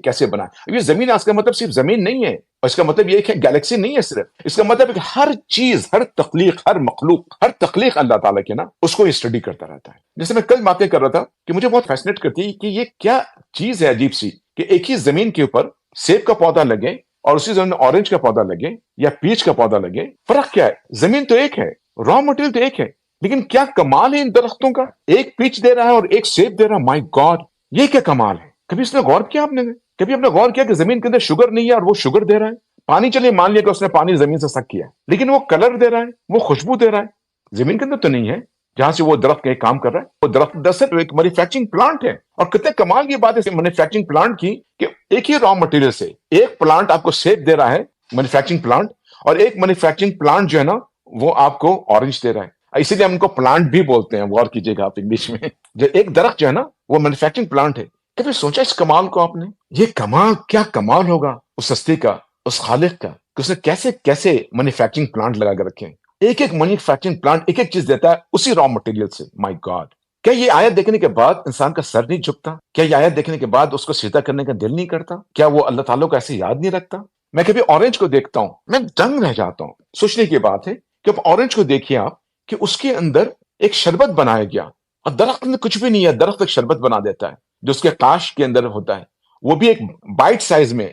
کیسے بنا. یہ زمین آج کا مطلب صرف زمین نہیں ہے، اور اس کا مطلب یہ کہ گیلیکسی نہیں ہے صرف، اس کا مطلب ہے کہ ہر چیز، ہر تخلیق، ہر مخلوق، ہر تخلیق اللہ تعالیٰ کی نا اس کو اسٹڈی کرتا رہتا ہے. جیسے میں کل باتیں کر رہا تھا کہ مجھے بہت فیسنیٹ کرتی ہے کہ یہ کیا چیز ہے عجیب سی کہ ایک ہی زمین کے اوپر سیب کا پودا لگے اور اسی زمین میں اورنج کا پودا لگے یا پیچ کا پودا لگے. فرق کیا ہے؟ زمین تو ایک ہے، را مٹیریل تو ایک ہے، لیکن کیا کمال ہے ان درختوں کا؟ ایک پیچ دے رہا ہے اور ایک سیب دے رہا ہے. مائی گاڈ، یہ کیا کمال ہے؟ کبھی اس نے غور کیا آپ نے؟ کبھی آپ نے غور کیا کہ زمین کے اندر شوگر نہیں ہے اور وہ شوگر دے رہا ہے؟ پانی چلیے مان لیا کہ اس نے پانی زمین سے سک کیا لیکن وہ کلر دے رہا ہے، وہ خوشبو دے رہا ہے. زمین کے اندر تو نہیں ہے جہاں سے وہ درخت کا ایک کام کر رہا ہے. وہ درخت دراصل ایک مینوفیکچرنگ پلانٹ ہے. اور کتنے کمال کی بات ہے مینوفیکچرنگ پلانٹ کی کہ ایک ہی را مٹیریل سے ایک پلانٹ آپ کو سیب دے رہا ہے، مینوفیکچرنگ پلانٹ، اور ایک مینوفیکچرنگ پلانٹ جو ہے نا وہ آپ کو اورنج دے رہا ہے. اسی لیے ہم ان کو پلانٹ بھی بولتے ہیں، غور کیجیے گا آپ انگلش میں. جو ایک درخت جو ہے نا وہ مینوفیکچرنگ پلانٹ ہے. کبھی سوچا اس کمال کو آپ نے؟ یہ کمال، کیا کمال ہوگا اس ہستی کا، اس خالق کا، کہ اس نے کیسے کیسے مینوفیکچرنگ پلانٹ لگا کر رکھے ہیں. ایک ایک مینوفیکچرنگ پلانٹ ایک ایک چیز دیتا ہے اسی را مٹیریل سے. مائی گاڈ، کیا یہ آیت دیکھنے کے بعد انسان کا سر نہیں جھکتا؟ کیا یہ آیت دیکھنے کے بعد اس کو سجدہ کرنے کا دل نہیں کرتا؟ کیا وہ اللہ تعالیٰ کو ایسے یاد نہیں رکھتا؟ میں کبھی اورنج کو دیکھتا ہوں میں دنگ رہ جاتا ہوں. سوچنے کی بات ہے کہ اب اورنج کو دیکھیے آپ کہ اس کے اندر ایک شربت بنایا گیا اور درخت میں کچھ بھی نہیں ہے، درخت ایک شربت بنا دیتا ہے جو اس کے کاش کے اندر ہوتا ہے، وہ بھی ایک بائٹ سائز میں.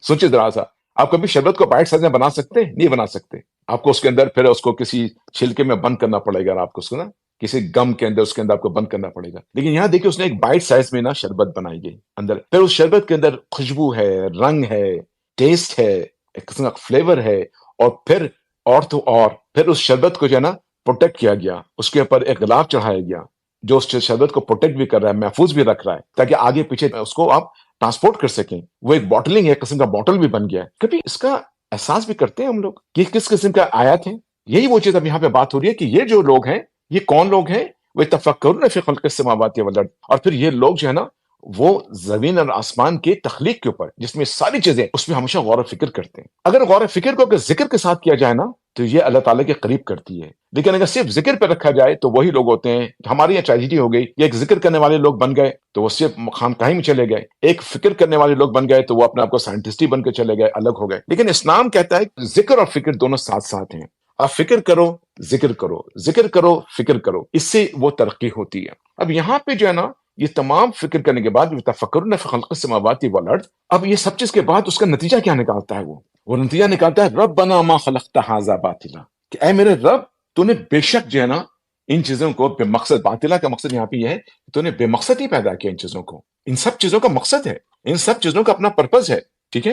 سوچے ذرا سا، آپ کبھی شربت کو بائٹ سائز میں بنا سکتے ہیں؟ نہیں بنا سکتے. آپ کو اس کے اندر پھر اس کو کسی چھلکے میں بند کرنا پڑے گا، آپ کو اس کو نا کسی گم کے اندر اس کے اندر آپ کو بند کرنا پڑے گا. لیکن یہاں دیکھیے اس نے ایک بائٹ سائز میں نا شربت بنائی گئی اندر. پھر اس شربت کے اندر خوشبو ہے، رنگ ہے، ٹیسٹ ہے، ایک قسم کا فلیور ہے، اور پھر اس شربت کو جو ہے نا پروٹیکٹ کیا گیا، اس کے اوپر ایک غلاف چڑھایا گیا جو اس شربت کو پروٹیکٹ بھی کر رہا ہے، محفوظ بھی رکھ رہا ہے تاکہ آگے پیچھے اس کو آپ ٹرانسپورٹ کر سکیں. وہ ایک بوٹلنگ ہے، ایک قسم کا بوٹل بھی بن گیا ہے. کبھی اس کا احساس بھی کرتے ہیں ہم لوگ کہ کس قسم کا آیات ہیں؟ یہی وہ چیز اب یہاں پہ بات ہو رہی ہے کہ یہ جو لوگ ہیں یہ کون لوگ ہیں؟ وہ تفکرون فی خلق السماوات والارض. اور پھر یہ لوگ جو ہے نا وہ زمین اور آسمان کی تخلیق کے اوپر جس میں ساری چیزیں اس میں ہمیشہ غور و فکر کرتے ہیں. اگر غور و فکر کو اگر ذکر کے ساتھ کیا جائے نا تو یہ اللہ تعالیٰ کے قریب کرتی ہے. لیکن اگر صرف ذکر پہ رکھا جائے تو وہی لوگ ہوتے ہیں. ہماری یہاں ٹریجڈی ہو گئی، یہ ایک ذکر کرنے والے لوگ بن گئے تو وہ صرف خانقاہیں میں چلے گئے، ایک فکر کرنے والے لوگ بن گئے تو وہ اپنے آپ کو سائنٹسٹ ہی بن کے چلے گئے، الگ ہو گئے. لیکن اسلام کہتا ہے کہ ذکر اور فکر دونوں ساتھ ساتھ ہیں. آپ فکر کرو، ذکر کرو، ذکر کرو، فکر کرو، اس سے وہ ترقی ہوتی ہے. اب یہاں پہ جو ہے نا یہ تمام فکر کرنے کے بعد تفکرون فی خلق السماوات والارض، اب یہ سب چیز کے بعد اس کا نتیجہ کیا نکالتا ہے؟ وہ نتیجہ نکالتا ہے ربنا ما خلقت ھذا باطلا، کہ اے میرے رب تو نے بے شک جو ہے نا ان چیزوں کو بے مقصد، باطلا کا مقصد یہاں پہ یہ ہے کہ تو نے بے مقصد ہی پیدا کیا ان چیزوں کو. ان سب چیزوں کا مقصد ہے، ان سب چیزوں کا اپنا پرپز ہے. ٹھیک ہے،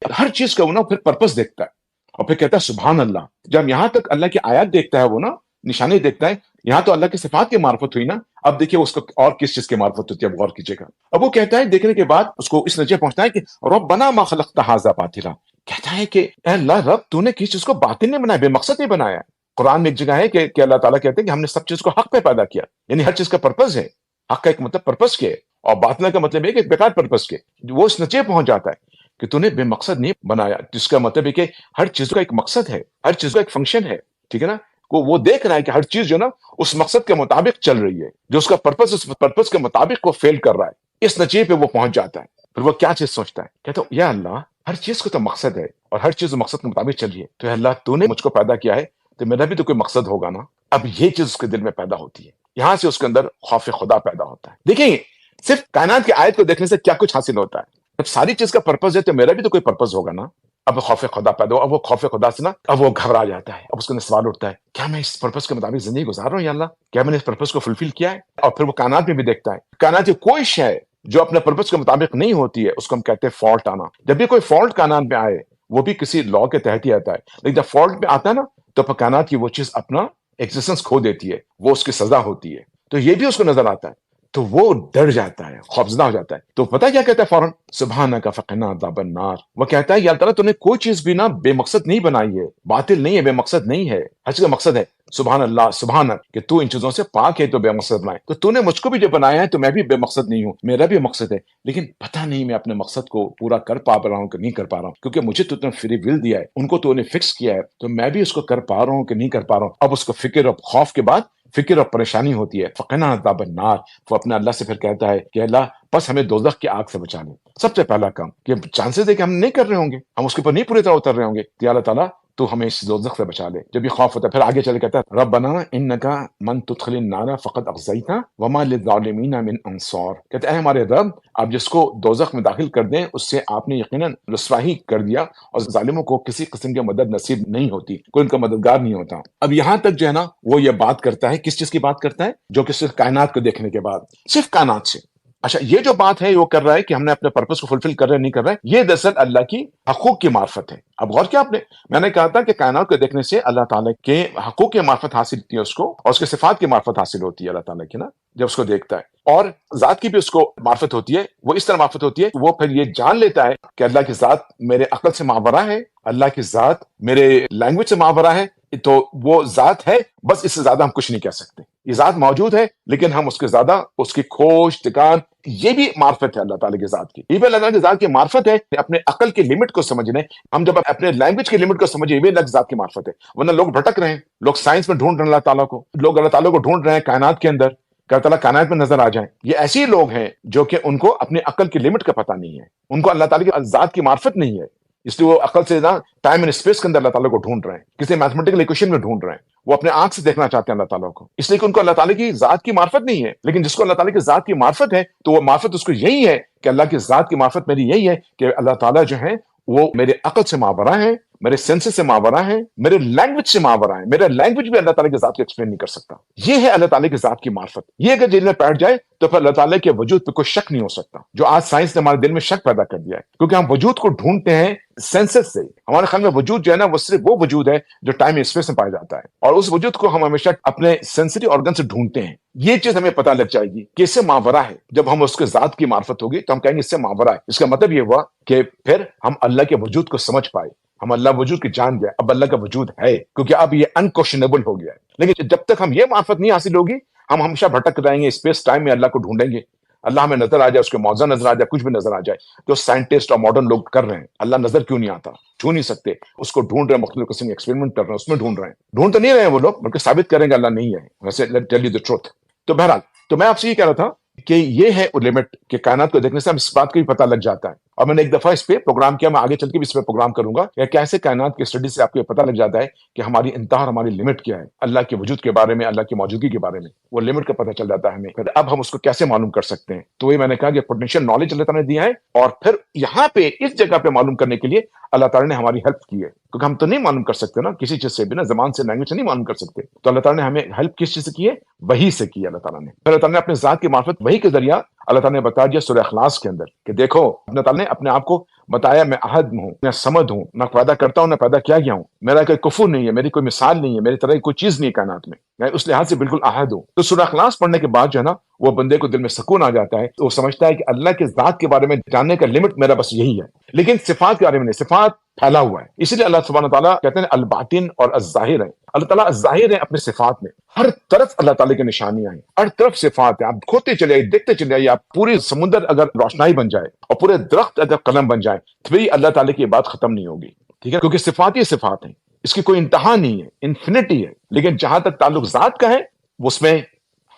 ہر چیز کا وہ نا پھر پرپز دیکھتا ہے اور پھر کہتا ہے سبحان اللہ. جب یہاں تک اللہ کی آیات دیکھتا ہے وہ نا نشانی دیکھتا ہے، یہاں تو اللہ کی صفات کی معرفت ہوئی نا. اب دیکھیے اس کو اور کس چیز کی معرفت ہوتی ہے، اب غور کیجیے گا. اب وہ کہتا ہے دیکھنے کے بعد اس کو اس نتیجے پہنچتا ہے کہ ربنا ما خلقت ھذا باطلا، کہتا ہے کہ اے اللہ رب تو نے کسی چیز کو باطل نہیں بنایا، بے مقصد نہیں بنایا. قرآن میں ایک جگہ ہے کہ اللہ تعالیٰ کہتے ہیں کہ ہم نے سب چیز کو حق پہ پیدا کیا، یعنی ہر چیز کا پرپز ہے. حق کا ایک مطلب پرپز کے، اور باطل کا مطلب ہے کہ بیکار پرپز کے. وہ اس نتیجے پہنچ جاتا ہے کہ تو نے بے مقصد نہیں بنایا، جس کا مطلب ہے کہ ہر چیز کا ایک مقصد ہے، ہر چیز کا ایک فنکشن ہے. ٹھیک ہے نا، وہ دیکھ رہا ہے کہ ہر چیز جو نا اس مقصد کے مطابق چل رہی ہے، جو اس کا پرپز اس پرپز کے مطابق وہ فیل کر رہا ہے. اس نتیجے پہ وہ پہنچ جاتا ہے. پھر وہ کیا چیز سوچتا ہے؟ کہتا ہے یا اللہ ہر چیز کو تو مقصد ہے اور ہر چیز مقصد کے مطابق چل رہی ہے، تو اللہ تو نے مجھ کو پیدا کیا ہے تو میرا بھی تو کوئی مقصد ہوگا نا. اب یہ چیز اس کے دل میں پیدا ہوتی ہے، یہاں سے اس کے اندر خوف خدا پیدا ہوتا ہے. دیکھیں صرف کائنات کی آیت کو دیکھنے سے کیا کچھ حاصل ہوتا ہے. جب ساری چیز کا پرپز ہے تو میرا بھی تو کوئی پرپز ہوگا نا. اب خوف خدا پیدا ہو، اب وہ خوف خدا سے نا اب وہ گھبرا جاتا ہے. اب اس کے اندر سوال اٹھتا ہے کیا میں اس پرپز کے مطابق زندگی گزار رہا ہوں یا اللہ؟ کیا میں نے اس پرپز کو فلفل کیا ہے؟ اور پھر وہ کائنات میں بھی دیکھتا ہے، کائنات کی کوئی شے جو اپنے پرپز کے مطابق نہیں ہوتی ہے اس کو ہم کہتے ہیں فالٹ آنا. جب بھی کوئی فالٹ کائنات میں آئے وہ بھی کسی لا کے تحت ہی آتا ہے، لیکن جب فالٹ میں آتا ہے نا تو کائنات کی وہ چیز اپنا ایگزسٹنس کھو دیتی ہے، وہ اس کی سزا ہوتی ہے. تو یہ بھی اس کو نظر آتا ہے. تو وہ ڈر جاتا ہے، خوفزدہ ہو جاتا ہے. تو پتہ کیا کہتا ہے فوراً؟ سبحانک فقنا عذاب النار. وہ کہتا ہے یا اللہ تعالیٰ تو نے کوئی چیز بھی نا بے مقصد نہیں بنائی ہے، باطل نہیں ہے، بے مقصد نہیں ہے، ہر چیز کا مقصد ہے. سبحان اللہ، سبحانک کہ تو ان چیزوں سے پاک ہے تو بے مقصد بنائے. تو تو نے مجھ کو بھی جو بنایا ہے تو میں بھی بے مقصد نہیں ہوں، میرا بھی مقصد ہے، لیکن پتہ نہیں میں اپنے مقصد کو پورا کر پا رہا ہوں کہ نہیں کر پا رہا ہوں، کیونکہ مجھے تو نے فری ول دیا ہے، ان کو تو نے فکس کیا ہے، تو میں بھی اس کو کر پا رہا ہوں کہ نہیں کر پا رہا ہوں. اب اس کو فکر اور خوف کے بعد فکر اور پریشانی ہوتی ہے. فقنا عذاب النار. وہ اپنے اللہ سے پھر کہتا ہے کہ اللہ بس ہمیں دوزخ کی آگ سے بچا لے. سب سے پہلا کام کہ چانسز ہے کہ ہم نہیں کر رہے ہوں گے، ہم اس کے اوپر نہیں پوری طرح اتر رہے ہوں گے، کہ اللہ تعالیٰ تو ہمیں اس دوزخ سے بچا لے. جب یہ خوف ہوتا ہے پھر آگے چل کے کہتا ہے ربنا انکا من تدخل النار فقد اخزیتہ وما للظالمین من انصار. کہتے ہیں اے ہمارے رب، آپ جس کو دوزخ میں داخل کر دیں اس سے آپ نے یقیناً رسوائی کر دیا، اور ظالموں کو کسی قسم کی مدد نصیب نہیں ہوتی، کوئی ان کا مددگار نہیں ہوتا. اب یہاں تک جو ہے نا وہ یہ بات کرتا ہے، کس چیز کی بات کرتا ہے؟ جو کہ صرف کائنات کو دیکھنے کے بعد، صرف کائنات سے. اچھا یہ جو بات ہے وہ کر رہا ہے کہ ہم نے اپنے پرپس کو فلفل کر رہے ہیں نہیں کر رہے ہیں، یہ دراصل اللہ کی حقوق کی معرفت ہے. اب غور کیا آپ نے، میں نے کہا تھا کہ کائنات کو دیکھنے سے اللہ تعالیٰ کے حقوق کی معرفت حاصل ہوتی ہے اس کو، اور اس کے صفات کی معرفت حاصل ہوتی ہے اللہ تعالیٰ کی نا جب اس کو دیکھتا ہے. اور ذات کی بھی اس کو معرفت ہوتی ہے. وہ اس طرح معرفت ہوتی ہے کہ وہ پھر یہ جان لیتا ہے کہ اللہ کی ذات میرے عقل سے ماورا ہے، اللہ کی ذات میرے لینگویج سے ماورا ہے، تو وہ ذات ہے، بس اس سے زیادہ ہم کچھ نہیں کہہ سکتے. یہ ذات موجود ہے لیکن ہم اس کے زیادہ اس کی کھوج ٹکان، یہ بھی معرفت ہے اللہ تعالیٰ کی ذات کی. یہ بھی اللہ تعالیٰ کی ذات کی معرفت ہے. اپنے عقل کی لمٹ کو سمجھنے، ہم جب اپنے لینگویج کی لمٹ کو سمجھے، یہ بھی اللہ کی ذات کی معرفت ہے. ورنہ لوگ بھٹک رہے ہیں، لوگ سائنس میں ڈھونڈ رہے ہیں اللہ تعالیٰ کو، لوگ اللہ تعالیٰ کو ڈھونڈ رہے ہیں کائنات کے اندر کہ اللہ تعالیٰ کائنات میں نظر آ جائیں. یہ ایسے ہی لوگ ہیں جو کہ ان کو اپنی عقل کی لمٹ کا پتہ نہیں ہے، ان کو اللہ تعالیٰ کی ذات کی معرفت نہیں ہے، اس لیے وہ عقل سے نا ٹائم اینڈ اسپیس کے اندر اللہ تعالیٰ کو ڈھونڈ رہے ہیں، کسی میتھمیٹیکل ایکویشن میں ڈھونڈ رہے ہیں. وہ اپنے آنکھ سے دیکھنا چاہتے ہیں اللہ تعالیٰ کو، اس لیے کہ ان کو اللہ تعالیٰ کی ذات کی معرفت نہیں ہے. لیکن جس کو اللہ تعالیٰ کی ذات کی معرفت ہے تو وہ معرفت اس کو یہی ہے کہ اللہ کی ذات کی معرفت میری یہی ہے کہ اللہ تعالیٰ جو ہے وہ میرے عقل سے ماورا ہے، میرے سینسز سے ماورا ہے، میرے لینگویج سے ماورا ہے. میرا لینگویج بھی اللہ تعالیٰ کی ذات کو ایکسپلین نہیں کر سکتا. یہ ہے اللہ تعالیٰ کی ذات کی معرفت. یہ اگر دل میں بیٹھ جائے تو پھر اللہ تعالیٰ کے وجود پہ کوئی شک نہیں ہو سکتا، جو آج سائنس نے ہمارے دل میں شک پیدا کر دیا ہے. کیونکہ ہم وجود کو ڈھونڈتے ہیں سینسز سے. ہمارے خیال میں وجود جو ہے نا وہ صرف وہ وجود ہے جو ٹائم اسپیس میں پایا جاتا ہے، اور اس وجود کو ہم ہمیشہ اپنے سینسری آرگن سے ڈھونڈتے ہیں. یہ چیز ہمیں پتہ لگ جائے گی کہ اس سے ماورا ہے. جب ہم اس کے ذات کی معرفت ہوگی تو ہم کہیں گے اس سے ماورا ہے. اس کا مطلب یہ ہوا کہ پھر ہم اللہ کے وجود کو سمجھ پائے، ہم اللہ وجود کی جان گئے، اب اللہ کا وجود ہے، کیونکہ اب یہ انکوشنیبل ہو گیا ہے. لیکن جب تک ہم یہ معرفت نہیں حاصل ہوگی ہم ہمیشہ بھٹک رہیں گے، اسپیس ٹائم میں اللہ کو ڈھونڈیں گے. اللہ ہمیں نظر آ جائے، اس کے معجزہ نظر آ جائے، کچھ بھی نظر آ جائے جو سائنٹسٹ اور ماڈرن لوگ کر رہے ہیں. اللہ نظر کیوں نہیں آتا؟ چھو نہیں سکتے، اس کو ڈھونڈ رہے ہیں، مختلف قسم کے ایکسپیریمنٹ کر رہے ہیں، اس میں ڈھونڈ رہے ہیں. ڈھونڈ تو نہیں رہے ہیں وہ لوگ، بلکہ ثابت کریں گے اللہ نہیں ہے. ویسے let tell you the truth. تو بہرحال تو میں آپ سے یہ کہہ رہا تھا کہ یہ ہے لمٹ کہ کائنات کو دیکھنے سے ہم اس بات کا بھی پتہ لگ جاتا ہے. اور میں نے ایک دفعہ اس پہ پروگرام کیا، میں آگے چل کے بھی اس پہ پروگرام کروں گا کہ کیسے کائنات کی اسٹڈی سے آپ کو یہ پتہ لگ جاتا ہے کہ ہماری انتہا اور ہماری لمٹ کیا ہے. اللہ کے وجود کے بارے میں، اللہ کی موجودگی کے بارے میں وہ لمٹ کا پتہ چل جاتا ہے ہمیں. پھر اب ہم اس کو کیسے معلوم کر سکتے ہیں؟ تو یہ میں نے کہا کہ پوٹینشیل نالج اللہ تعالیٰ نے دیا ہے، اور پھر یہاں پہ اس جگہ پہ معلوم کرنے کے لیے اللہ تعالیٰ نے ہماری ہیلپ کی ہے. کیونکہ ہم تو نہیں معلوم کر سکتے نا کسی چیز سے بھی، نا زبان سے، لینگویج سے نہیں معلوم کر سکتے. تو اللہ تعالیٰ نے ہمیں ہیلپ کس چیز سے کی ہے؟ وحی سے کی ہے اللہ تعالیٰ نے. پھر اللہ تعالیٰ نے اپنے ذات کی معرفت وحی کے ذریعہ اللہ تعالیٰ نے بتا دیا سورہ اخلاص کے اندر کہ دیکھو اللہ تعالیٰ نے اپنے آپ کو بتایا میں احد ہوں، میں صمد ہوں، نہ پیدا کرتا ہوں نہ پیدا کیا گیا ہوں، میرا کوئی کفر نہیں ہے، میری کوئی مثال نہیں ہے، میری طرح کی کوئی چیز نہیں ہے کائنات میں، میں اس لحاظ سے بالکل احد ہوں. تو سورہ اخلاص پڑھنے کے بعد جو ہے نا وہ بندے کو دل میں سکون آ جاتا ہے. تو وہ سمجھتا ہے کہ اللہ کے ذات کے بارے میں جاننے کا لمٹ میرا بس یہی ہے، لیکن صفات کے بارے میں نہیں. صفات پھیلا ہوا ہے، اسی لیے اللہ سبحانہ تعالیٰ کہتے ہیں الباطن اور الظاہر ہے. اللہ تعالیٰ ظاہر ہے اپنے صفات میں، ہر طرف اللہ تعالیٰ کی نشانیاں ہیں، ہر طرف صفات ہیں. آپ کھوتے چلے آئیے، دیکھتے چلے آئیے، آپ پوری سمندر اگر روشنائی بن جائے اور پورے درخت اگر قلم بن جائے تو بھی اللہ تعالیٰ کی بات ختم نہیں ہوگی. ٹھیک ہے، کیونکہ صفات ہی صفات ہیں، اس کی کوئی انتہا نہیں ہے، انفینٹی ہے. لیکن جہاں تک تعلق ذات کا ہے اس میں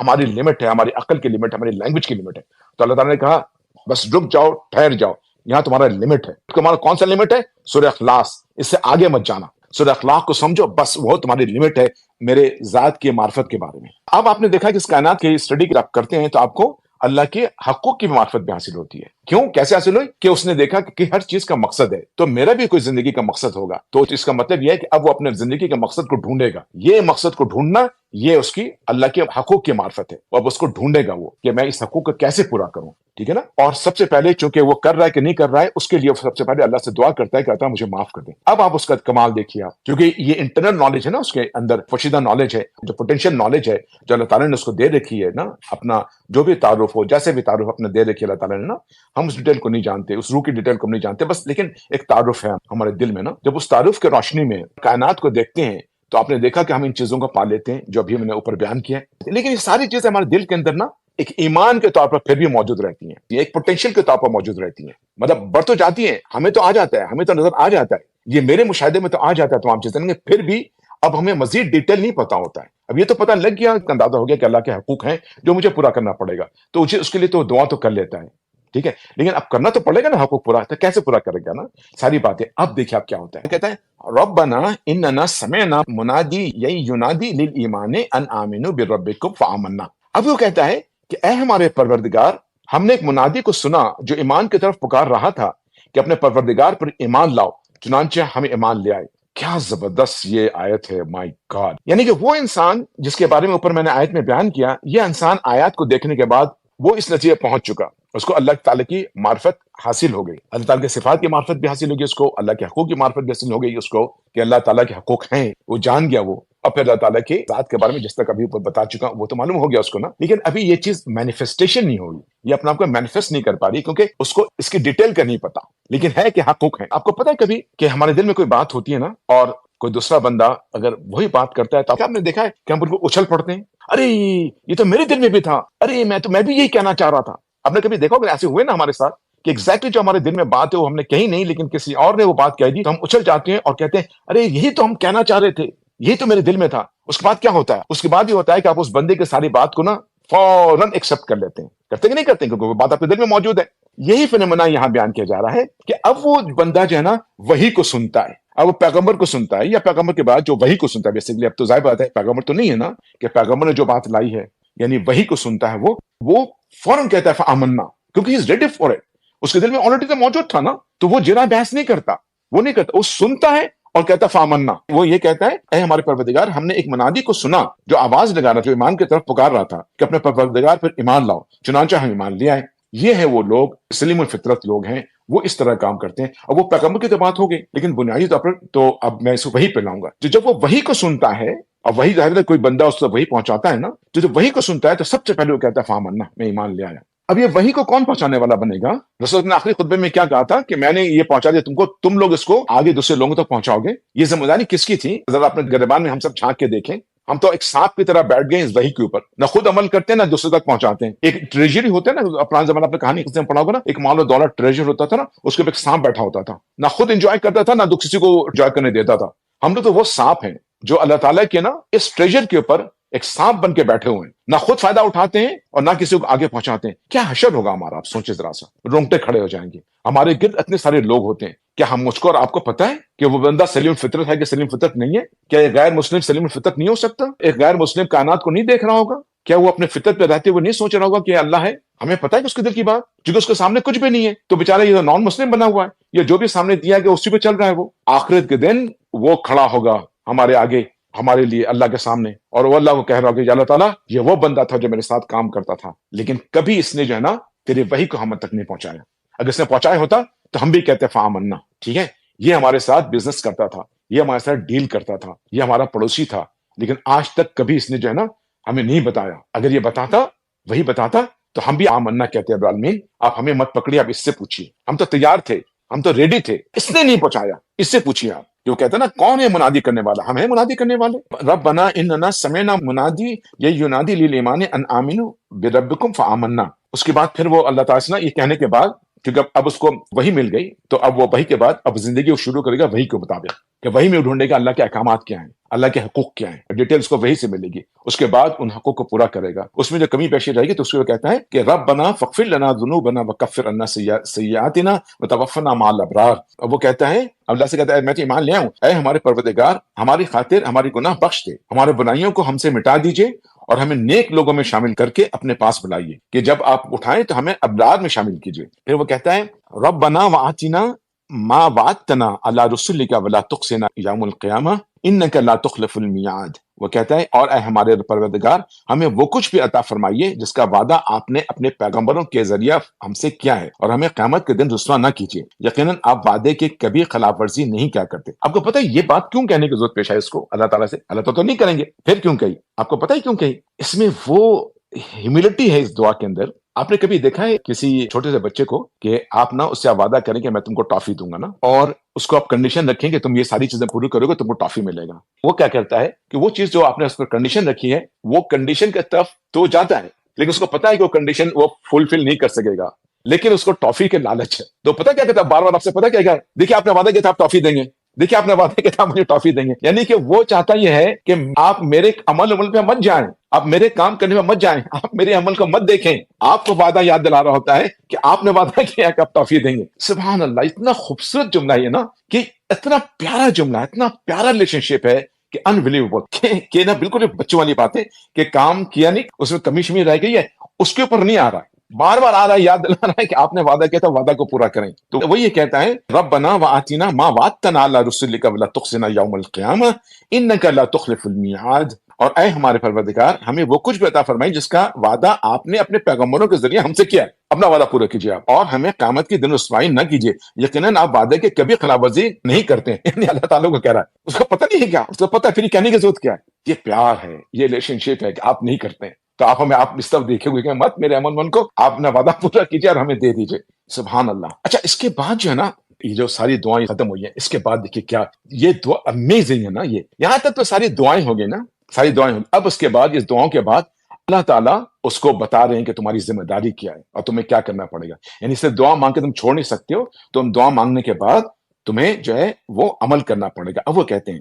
ہماری لمٹ ہے، ہماری عقل کی لمٹ ہے، ہماری لینگویج کی لمٹ ہے. تو اللہ تعالیٰ نے کہا بس رک جاؤ، ٹھہر جاؤ، یہاں تمہارا لمٹ ہے. تمہارا کون سا لمٹ ہے؟ سورہ اخلاص. اس سے آگے مت جانا، سورہ اخلاق کو سمجھو، بس وہ تمہاری لمٹ ہے میرے ذات کی معرفت کے بارے میں. اب آپ نے دیکھا کہ اس کائنات کی اسٹڈی آپ کرتے ہیں تو آپ کو اللہ کے حقوق کی معرفت بھی حاصل ہوتی ہے. کیوں؟ کیسے حاصل ہوئی؟ کہ اس نے دیکھا کہ ہر چیز کا مقصد ہے، تو میرا بھی کوئی زندگی کا مقصد ہوگا. تو اس کا مطلب یہ ہے کہ اب وہ اپنے زندگی کے مقصد کو ڈھونڈے گا. یہ مقصد کو ڈھونڈنا یہ اس کی اللہ کے حقوق کی معرفت ہے. اب اس کو ڈھونڈے گا وہ کہ میں اس حقوق کو کیسے پورا کروں. ٹھیک ہے نا. اور سب سے پہلے چونکہ وہ کر رہا ہے کہ نہیں کر رہا ہے، اس کے لیے سب سے پہلے اللہ سے دعا کرتا ہے کہ اللہ مجھے معاف کر دیں. اب آپ اس کا کمال دیکھیے آپ، کیونکہ یہ انٹرنل نالج ہے نا، اس کے اندر پوشیدہ نالج ہے، جو پوٹینشیل نالج ہے جو اللہ تعالیٰ نے اس کو دے رکھی ہے نا. اپنا جو بھی تعارف ہو، جیسے بھی تعارف اپنے دے رکھی ہے اللہ تعالیٰ نے نا، ہم اس ڈیٹیل کو نہیں جانتے، اس روح کی ڈیٹیل کو نہیں جانتے بس، لیکن ایک تعارف ہے ہمارے دل میں نا. جب اس تعارف کے روشنی میں کائنات کو دیکھتے ہیں تو آپ نے دیکھا کہ ہم ان چیزوں کو پا لیتے ہیں جو ابھی میں نے اوپر بیان کیا ہے. لیکن یہ ساری چیزیں ہمارے دل کے اندر نا ایک ایمان کے طور پر پھر بھی موجود رہتی ہیں، یہ ایک پوٹینشیل کے طور پر موجود رہتی ہیں. مطلب بڑھ تو جاتی ہیں، ہمیں تو آ جاتا ہے، ہمیں تو نظر آ جاتا ہے، یہ میرے مشاہدے میں تو آ جاتا ہے تمام چیزیں، لیکن پھر بھی اب ہمیں مزید ڈیٹیل نہیں پتا ہوتا ہے. اب یہ تو پتہ لگ گیا، اندازہ ہو گیا کہ اللہ کے حقوق ہیں جو مجھے پورا کرنا پڑے گا، تو اس کے لیے تو دعا تو کر لیتا ہے. ٹھیک ہے، لیکن اب کرنا تو پڑے گا نا حقوق پورا، تو کیسے پورا کرے گا نا ساری باتیں. اب دیکھیں اب کیا ہوتا ہے، کہتا ہے ربنا اننا سمعنا منادی ینادی للایمان ان آمنوا بربکم فآمنا. اب وہ کہتا ہے کہ اے ہمارے پروردگار، ہم نے ایک منادی کو سنا جو ایمان کی طرف پکار رہا تھا کہ اپنے پروردگار پر ایمان لاؤ، چنانچہ ہم ایمان لے آئے. کیا زبردست یہ آیت ہے، مائی گاڈ. یعنی کہ وہ انسان جس کے بارے میں اوپر میں نے آیت میں بیان کیا، یہ انسان آیات کو دیکھنے کے بعد وہ اس نتیجے پہنچ چکا، اس کو اللہ تعالیٰ کی معرفت حاصل ہو گئی، اللہ تعالیٰ کے صفات کی معرفت بھی حاصل ہو گئی اس کو، اللہ کے حقوق کی معرفت بھی حاصل ہو گئی اس کو کہ اللہ تعالیٰ کے حقوق ہیں، وہ جان گیا وہ. اور پھر اللہ تعالیٰ کی ذات کے بارے میں جس تک ابھی بتا چکا وہ تو معلوم ہو گیا اس کو نا. لیکن ابھی یہ چیز مینیفیسٹیشن نہیں ہوگی، یہ اپنا آپ کو مینیفیسٹ نہیں کر پا رہی کیونکہ اس کو اس کی ڈیٹیل کا نہیں پتا، لیکن ہے کہ حقوق ہیں. آپ کو پتا ہے کبھی کہ ہمارے دل میں کوئی بات ہوتی ہے نا، اور کوئی دوسرا بندہ اگر وہی بات کرتا ہے تو آپ نے دیکھا ہے کہ ہم بالکل اچھل پڑتے ہیں، ارے یہ تو میرے دل میں بھی تھا، ارے میں بھی یہی کہنا چاہ رہا تھا. آپ نے کبھی دیکھا کہ ایسے ہوئے نا ہمارے ساتھ کہ ایگزیکٹلی جو ہمارے دل میں بات ہے وہ ہم نے کہی نہیں، لیکن کسی اور نے وہ بات کہہ دی تو ہم اچھل جاتے ہیں اور کہتے ہیں ارے یہی تو ہم کہنا چاہ رہے تھے، یہی تو میرے دل میں تھا. اس کے بعد کیا ہوتا ہے؟ اس کے بعد یہ ہوتا ہے کہ آپ اس بندے کی ساری بات کو نا فوراً ایکسپٹ کر لیتے ہیں. کرتے کہ نہیں کرتے؟ کیونکہ وہ بات آپ کے دل میں موجود ہے. یہی فنومنا یہاں بیان کیا جا رہا ہے کہ اب وہ بندہ جو ہے نا وہی کو سنتا ہے، اب وہ پیغمبر کو سنتا ہے یا پیغمبر کے بعد جو وہی کو سنتا ہے. بیسیکلی اب تو ظاہر بات ہے پیغمبر تو نہیں ہے نا کہ پیغمبر نے جو بات لائی ہے، یعنی وہی کو سنتا ہے وہ فوراً کہتا ہے فآمنا، کیونکہ ہی از ریڈی فار اٹ. اس کے دل میں آلریڈی تو موجود تھا نا، تو وہ جرا بحث نہیں کرتا، وہ نہیں کرتا، وہ سنتا ہے اور کہتا فآمنا. وہ یہ کہتا ہے اے ہمارے پروردگار، ہم نے ایک منادی کو سنا جو آواز لگا رہا، جو ایمان کی طرف پکار رہا تھا کہ اپنے پروردگار پر ایمان لاؤ، چنانچہ ہم ایمان لے آئے. یہ ہے وہ لوگ سلیم الفطرت لوگ ہیں، وہ اس طرح کام کرتے ہیں. اور وہ پیغمبر کی تو بات ہو گئی، لیکن بنیادی طور پر تو اب میں اس کو وہی پہ لاؤں گا. تو جب وہ وہی کو سنتا ہے اور وہی ظاہر ہے کوئی بندہ اس سے وہی پہنچاتا ہے نا، تو جب وہی کو سنتا ہے تو سب سے پہلے وہ کہتا ہے فآمنا، میں ایمان لے آیا. اب یہ وہی کو کون پہنچانے والا بنے گا؟ رسول نے آخری خطبے میں کیا کہا تھا کہ میں نے یہ پہنچا دیا تم کو، تم لوگ اس کو آگے دوسرے لوگوں تک پہنچاؤ گے. یہ ذمہ داری کس کی تھی؟ ذرا اپنے گریبان میں ہم سب چھانک کے دیکھیں. ہم تو ایک سانپ کی طرح بیٹھ گئے اس وحی کے اوپر، نہ خود عمل کرتے ہیں نہ دوسرے تک پہنچاتے ہیں. ایک ٹریجری ہوتا ہے نا، پرانے زمانے اپنے کہانی میں پڑھا ہوگا نا، ایک مال و دولت ٹریجر ہوتا تھا نا، اس کے اوپر ایک سانپ بیٹھا ہوتا تھا، نہ خود انجوائے کرتا تھا نہ کسی کو انجوائے کرنے دیتا تھا. ہم لوگ تو وہ سانپ ہیں جو اللہ تعالیٰ کے نا اس ٹریجر کے اوپر ایک سانپ بن کے بیٹھے ہوئے ہیں، نہ خود فائدہ اٹھاتے ہیں اور نہ کسی کو آگے پہنچاتے ہیں. کیا حشر ہوگا ہمارا؟ آپ سوچیں ذرا سا، رونگٹے کھڑے ہو جائیں گے. ہمارے گرد اتنے سارے لوگ ہوتے ہیں، کیا ہم مجھ کو اور آپ کو پتا ہے کہ وہ بندہ سلیم فطرت ہے کہ سلیم فطرت نہیں ہے؟ کیا ایک غیر مسلم سلیم فطرت نہیں ہو سکتا؟ ایک غیر مسلم کائنات کو نہیں دیکھ رہا ہوگا؟ کیا وہ اپنے فطرت پہ رہتے ہوئے نہیں سوچ رہا ہوگا کہ اللہ ہے؟ ہمیں پتا ہے کہ اس کے دل کی بات، کیونکہ اس کے سامنے کچھ بھی نہیں ہے، تو بیچارہ یہ نان مسلم بنا ہوا ہے، یہ جو بھی سامنے دیا گیا اسی پہ چل رہا ہے. وہ آخرت کے دن وہ کھڑا ہوگا ہمارے آگے، ہمارے لیے اللہ کے سامنے، اور وہ اللہ کو کہہ رہا ہوگا کہ اللہ تعالیٰ یہ وہ بندہ تھا جو میرے ساتھ کام کرتا تھا، لیکن کبھی اس نے جو ہے نا تیرے وحی کو ہم تک نہیں پہنچایا. اگر اس نے پہنچایا ہوتا تو ہم بھی کہتے فآمنا. ٹھیک ہے، یہ ہمارے ساتھ بزنس کرتا تھا، یہ ہمارے ساتھ ڈیل کرتا تھا، یہ ہمارا پڑوسی تھا، لیکن آج تک کبھی اس نے جو ہے نا ہمیں نہیں بتایا. اگر یہ بتاتا، وہی بتاتا، تو ہم بھی آمنا کہتے ہیں. ابراہیم آپ ہمیں مت پکڑیے، آپ اس سے پوچھیے، ہم تو تیار تھے، ہم تو ریڈی تھے، اس نے نہیں پہنچایا، اس سے پوچھیے آپ. جو کہتے ہیں نا کون ہے منادی کرنے والا؟ ہم ہیں منادی کرنے والے. ربنا اننا سمعنا منادی ینادی للایمان ان آمنوا بربکم فآمنا. اس کے بعد پھر وہ اللہ تعالیٰ سے نا یہ کہنے کے بعد، کیونکہ اب اس کو وہی مل گئی، تو اب وہ وہی کے بعد اب زندگی وہ شروع کرے گا وہی کے مطابق، کہ وہی میں ڈھونڈے گا اللہ کے احکامات کیا ہیں، اللہ کے حقوق کیا ہیں، ڈیٹیلز کو وہی سے ملے گی. اس کے بعد ان حقوق کو پورا کرے گا. اس میں جو کمی پیشی رہے گی تو اس کو کہتا ہے کہ ربنا فاغفر لنا ذنوبنا وکفر عنا سیئاتنا وتوفنا مع الابرار. اب وہ کہتا ہے، اللہ سے کہتا ہے میں تو ایمان لے آؤں، اے ہمارے پروردگار ہماری خاطر ہماری گناہ بخش دے، ہمارے بنائیوں کو ہم سے مٹا دیجئے اور ہمیں نیک لوگوں میں شامل کر کے اپنے پاس بلائیے، کہ جب آپ اٹھائیں تو ہمیں ابرار میں شامل کیجئے. پھر وہ کہتا ہے ربنا وآتنا ما وعدتنا علی رسلک ولا تخزنا یوم القیامہ انک لا تخلف المیعاد. وہ کہتا ہے اور اے ہمارے پروردگار ہمیں وہ کچھ بھی عطا فرمائیے جس کا وعدہ آپ نے اپنے پیغمبروں کے ذریعہ ہم سے کیا ہے، اور ہمیں قیامت کے دن رسوا نہ کیجیے، یقیناً آپ وعدے کی کبھی خلاف ورزی نہیں کیا کرتے۔ آپ کو پتہ ہے یہ بات کیوں کہنے کی ضرورت پیش ہے اس کو اللہ تعالیٰ سے؟ اللہ تعالیٰ تو نہیں کریں گے، پھر کیوں کہی؟ آپ کو پتہ ہے کیوں کہی؟ اس میں وہ ہیوملٹی ہے اس دعا کے اندر۔ آپ نے کبھی دیکھا ہے کسی چھوٹے سے بچے کو کہ آپ نا اس سے وعدہ کریں کہ میں تم کو ٹافی دوں گا نا، اور اس کو آپ کنڈیشن رکھیں کہ تم یہ ساری چیزیں پوری کرو گے تم کو ٹافی ملے گا، وہ کیا کرتا ہے کہ وہ چیز جو آپ نے اس پر کنڈیشن رکھی ہے وہ کنڈیشن کی طرف تو جاتا ہے، لیکن اس کو پتا ہے کہ وہ کنڈیشن وہ فلفل نہیں کر سکے گا، لیکن اس کو ٹافی کے لالچ ہے، تو پتا کیا کہتا ہے بار بار آپ سے، پتا کیا کہا، دیکھیے آپ نے وعدہ کیا تھا آپ ٹافی دیں گے، دیکھیے آپ نے وعدہ کیا تھا مجھے ٹافی دیں گے، یعنی کہ وہ چاہتا یہ ہے کہ آپ میرے عمل پہ مت جائیں، آپ میرے کام کرنے میں مت جائیں، آپ میرے عمل کو مت دیکھیں، آپ کو وعدہ یاد دلا رہا ہوتا ہے کہ آپ نے وعدہ کیا کہ آپ ٹافی دیں گے۔ سبحان اللہ، اتنا خوبصورت جملہ ہے نا، کہ اتنا پیارا جملہ، اتنا پیارا ریلیشن شپ ہے کہ انبلیویبل، کہ نا بالکل بچوں والی بات ہے کہ کام کیا نہیں، اس میں کمی شمی رہ گئی ہے، اس کے اوپر نہیں آ رہا ہے، بار بار آ رہا ہے، یاد دلا رہا ہے کہ آپ نے وعدہ کیا تھا، وعدہ کو پورا کریں۔ تو وہ یہ کہتا ہے ربنا وآتنا ما وعدتنا علی رسلک ولا تخزنا یوم القیامہ انک لا تخلف المیعاد، اور اے ہمارے پروردگار ہمیں وہ کچھ بھی عطا فرمائی جس کا وعدہ آپ نے اپنے پیغمبروں کے ذریعے ہم سے کیا ہے، اپنا وعدہ پورا کیجیے آپ، اور ہمیں قیامت کے دن رسوائی نہ کیجیے، یقیناً آپ وعدے کے کبھی خلاف ورزی نہیں کرتے ہیں۔ یعنی اللہ تعالیٰ کو کہہ رہا ہے، اس کو پتہ نہیں ہے کیا، اس کو پتہ پھر کہنے کی ضرورت کیا ہے، یہ پیار ہے، یہ ریلیشن شپ ہے کہ آپ نہیں کرتے ہیں، تو آپ ہمیں آپ اس طرف دیکھے ہوئے کہ مت میرے امن من کو آپ نے وعدہ پورا کیجیے اور ہمیں دے دیجیے۔ سبحان اللہ۔ اچھا اس کے بعد جو ہے نا، یہ جو ساری دعائیں ختم ہوئی ہیں، اس کے بعد دیکھیے کیا یہ دعا امیزنگ ہے نا، یہ یہاں تک تو ساری دعائیں ہو گئی نا، ساری دعائیں ہو گئی، اب اس کے بعد اس دعاؤں کے بعد اللہ تعالیٰ اس کو بتا رہے ہیں کہ تمہاری ذمہ داری کیا ہے اور تمہیں کیا کرنا پڑے گا، یعنی صرف دعا مانگ کے تم چھوڑ نہیں سکتے ہو، تم دعا مانگنے کے بعد تمہیں جو ہے وہ عمل کرنا پڑے گا۔ اب وہ کہتے ہیں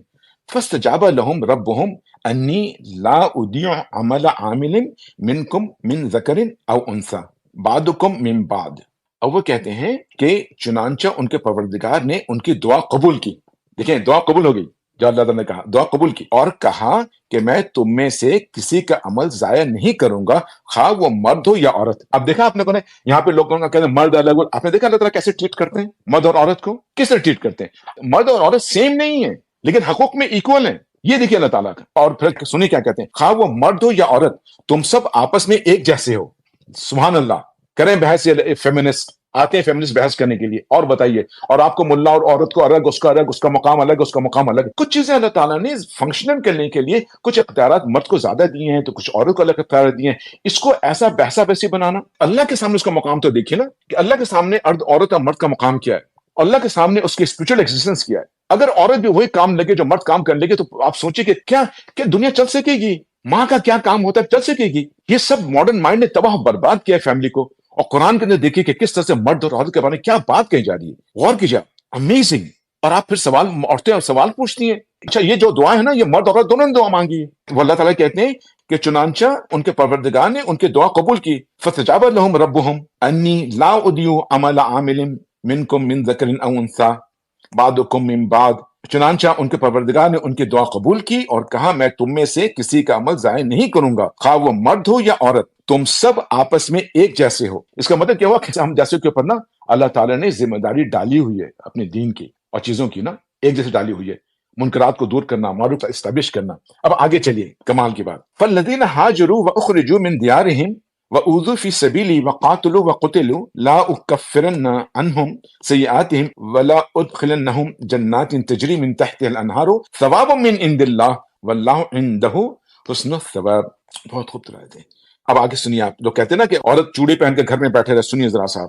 فاستجاب لهم ربهم انی لا اضیع عمل عامل منکم من ذکر او انثی بعضکم من بعض، اور وہ کہتے ہیں کہ چنانچہ ان کے پروردگار نے ان کی دعا قبول کی، دیکھیں دعا قبول ہو گئی، جو اللہ تعالیٰ نے کہا دعا قبول کی، اور کہا کہ میں تم میں سے کسی کا عمل ضائع نہیں کروں گا، خواہ وہ مرد ہو یا عورت۔ اب دیکھا آپ نے کون ہے یہاں پہ لوگوں کا کہتے ہیں مرد الگ، آپ نے دیکھا اللہ تعالیٰ کیسے ٹریٹ کرتے ہیں مرد اور عورت کو، کس طرح ٹریٹ کرتے ہیں، مرد اور عورت سیم نہیں ہے لیکن حقوق میں ایکول ہیں، یہ دیکھیے اللہ تعالیٰ کا۔ اور پھر سنی کیا کہتے ہیں، خواہ وہ مرد ہو یا عورت تم سب آپس میں ایک جیسے ہو۔ سبحان اللہ، کریں بحث، فیمنسٹ آتے ہیں فیمنسٹ بحث کرنے کے لیے، اور بتائیے، اور آپ کو ملا اور عورت کو الگ، اس کا الگ، اس کا مقام الگ، اس کا مقام الگ، کچھ چیزیں اللہ تعالیٰ نے فنکشنل کرنے کے لیے کچھ اختیارات مرد کو زیادہ دیے ہیں تو کچھ عورت کو الگ اختیارات دیے ہیں، اس کو ایسا بحثا بحثی بنانا، اللہ کے سامنے اس کا مقام تو دیکھیے نا، کہ اللہ کے سامنے عورت اور مرد کا مقام کیا ہے، اللہ کے سامنے اس کی اسپرچل ایگزسٹنس کیا ہے۔ اگر عورت بھی وہی کام لگے جو مرد کام کر لے گے تو آپ سوچیں کہ کیا دنیا چل سکے گی، ماں کا کیا کام ہوتا ہے چل سکے گی؟ یہ سب ماڈرن مائنڈ نے تباہ برباد کیا ہے فیملی کو، اور قرآن کے اندر دیکھیے کہ کس طرح سے مرد اور عورت کے بارے میں کیا بات کہی جا رہی ہے، غور کیجیے، امیزنگ۔ اور آپ پھر عورتیں سوال پوچھتی ہیں، اچھا یہ جو دعا ہے نا، یہ مرد اور عورت دونوں نے دعا مانگی ہے، وہ اللہ تعالیٰ کہتے ہیں کہ چنانچہ ان کے پروردگار نے ان کی دعا قبول کی، فاستجاب لهم ربهم انی لا اضیع عمل عامل منکم من ذکر او انثی بعضکم من بعض، چنانچہ ان کے پروردگار نے ان کی دعا قبول کی اور کہا میں تم میں سے کسی کا عمل ضائع نہیں کروں گا، خواہ وہ مرد ہو یا عورت تم سب آپس میں ایک جیسے ہو۔ اس کا مطلب کیا ہوا کہ ہم جیسے کے اوپر نا اللہ تعالیٰ نے ذمہ داری ڈالی ہوئی ہے اپنے دین کی اور چیزوں کی نا ایک جیسے ڈالی ہوئی ہے، منکرات کو دور کرنا، معروف کا اسٹیبلش کرنا۔ اب آگے چلیے کمال کی بات، فالذین ہاجروا واخرجوا من دیارہم وَأُوذُوا فِي سَبِيلِي وَقَاتَلُوا وَقُتِلُوا لَا أُكَفِّرَنَّ عَنْهُمْ سَيِّئَاتِهِمْ وَلَا أُدْخِلَنَّهُمْ جَنَّاتٍ تَجْرِي مِن تَحْتِهَا الْأَنْهَارُ ثَوَابٌ مِّنْ عِندِ اللَّهِ وَاللَّهُ عِندَهُ حُسْنُ الثَّوَابِ۔ بہت خوب تلاوت ہے۔ اب آگے سنیے، آپ لوگ کہتے ہیں نا کہ عورت چوڑی پہن کے گھر میں بیٹھے رہے، سنیے ذرا سا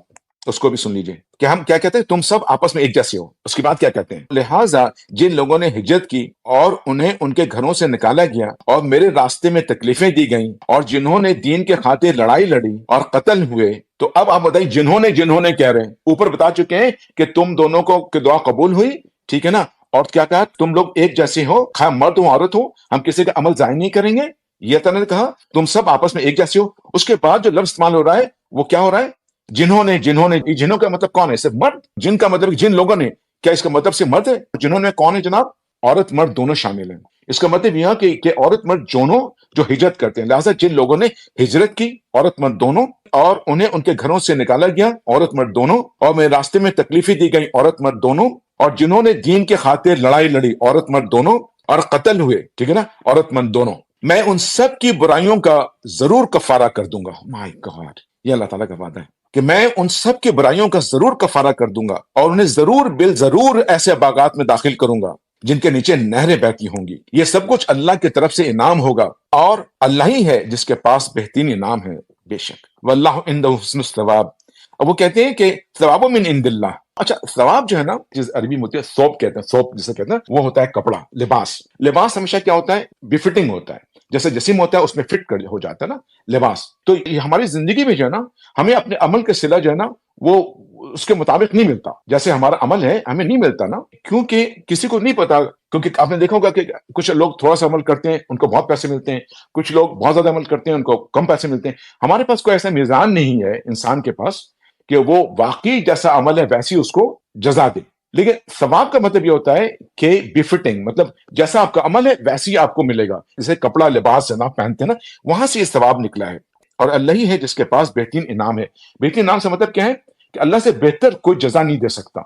اس کو بھی سن لیجئے کہ ہم کیا کہتے ہیں، تم سب آپس میں ایک جیسے ہو۔ اس کے بعد کیا کہتے ہیں، لہٰذا جن لوگوں نے ہجرت کی اور انہیں ان کے گھروں سے نکالا گیا اور میرے راستے میں تکلیفیں دی گئیں، اور جنہوں نے دین کے خاطر لڑائی لڑی اور قتل ہوئے، تو اب آپ بتائیے جنہوں نے کہہ رہے ہیں، اوپر بتا چکے ہیں کہ تم دونوں کو کہ دعا قبول ہوئی، ٹھیک ہے نا، اور کیا کہا، تم لوگ ایک جیسے ہو، خواہ مرد ہو عورت ہو، ہم کسی کا عمل ضائع نہیں کریں گے، یہ تعالیٰ نے کہا تم سب آپس میں ایک جیسے ہو۔ اس کے بعد جو لفظ استعمال ہو رہا ہے وہ کیا ہو رہا ہے، جنہوں نے جنہوں کا مطلب کون ہے، صرف مرد، جن کا مطلب جن لوگوں نے، کیا اس کا مطلب صرف مرد ہے؟ جنہوں نے کون ہے جناب، عورت مرد دونوں شامل ہیں۔ اس کا مطلب یہ کہ عورت مرد دونوں جو ہجرت کرتے ہیں، لہٰذا جن لوگوں نے ہجرت کی، عورت مرد دونوں، اور انہیں ان کے گھروں سے نکالا گیا، عورت مرد دونوں، اور میرے راستے میں تکلیفیں دی گئی، عورت مرد دونوں، اور جنہوں نے دین کے خاطر لڑائی لڑی، عورت مرد دونوں، اور قتل ہوئے، ٹھیک ہے نا، عورت مرد دونوں، میں ان سب کی برائیوں کا ضرور کفارہ کر دوں گا. مائی گاڈ، یہ اللہ تعالیٰ کا وعدہ ہے کہ میں ان سب کی برائیوں کا ضرور کفارہ کر دوں گا اور انہیں ضرور ضرور ایسے باغات میں داخل کروں گا جن کے نیچے نہریں بہتی ہوں گی. یہ سب کچھ اللہ کی طرف سے انعام ہوگا اور اللہ ہی ہے جس کے پاس بہترین انعام ہے. بے شک واللہ عنده حسن الثواب. اب وہ کہتے ہیں کہ ثواب من عند اللہ. اچھا، ثواب جو ہے نا، جس عربی میں ہوتی ہے ثوب کہتے ہیں، ثوب جسے کہتے ہیں وہ ہوتا ہے کپڑا، لباس. لباس ہمیشہ کیا ہوتا ہے؟ بفٹنگ ہوتا ہے. جیسے جسم ہوتا ہے اس میں فٹ ہو جاتا ہے نا لباس. تو یہ ہماری زندگی میں جو ہے نا، ہمیں اپنے عمل کے صلہ جو ہے نا وہ اس کے مطابق نہیں ملتا. جیسے ہمارا عمل ہے ہمیں نہیں ملتا نا، کیونکہ کسی کو نہیں پتا. کیونکہ آپ نے دیکھا ہوگا کہ کچھ لوگ تھوڑا سا عمل کرتے ہیں ان کو بہت پیسے ملتے ہیں، کچھ لوگ بہت زیادہ عمل کرتے ہیں ان کو کم پیسے ملتے ہیں. ہمارے پاس کوئی ایسا میزان نہیں ہے انسان کے پاس کہ وہ واقعی جیسا عمل ہے ویسی اس کو جزا دے. لیکن ثواب کا مطلب یہ ہوتا ہے کہ بفٹنگ، مطلب جیسا آپ کا عمل ہے ویسی آپ کو ملے گا. جیسے کپڑا لباس ہے نا پہنتے ہیں نا، وہاں سے یہ ثواب نکلا ہے. اور اللہ ہی ہے جس کے پاس بہترین انعام ہے. بہترین انعام سے مطلب کیا ہے کہ اللہ سے بہتر کوئی جزا نہیں دے سکتا.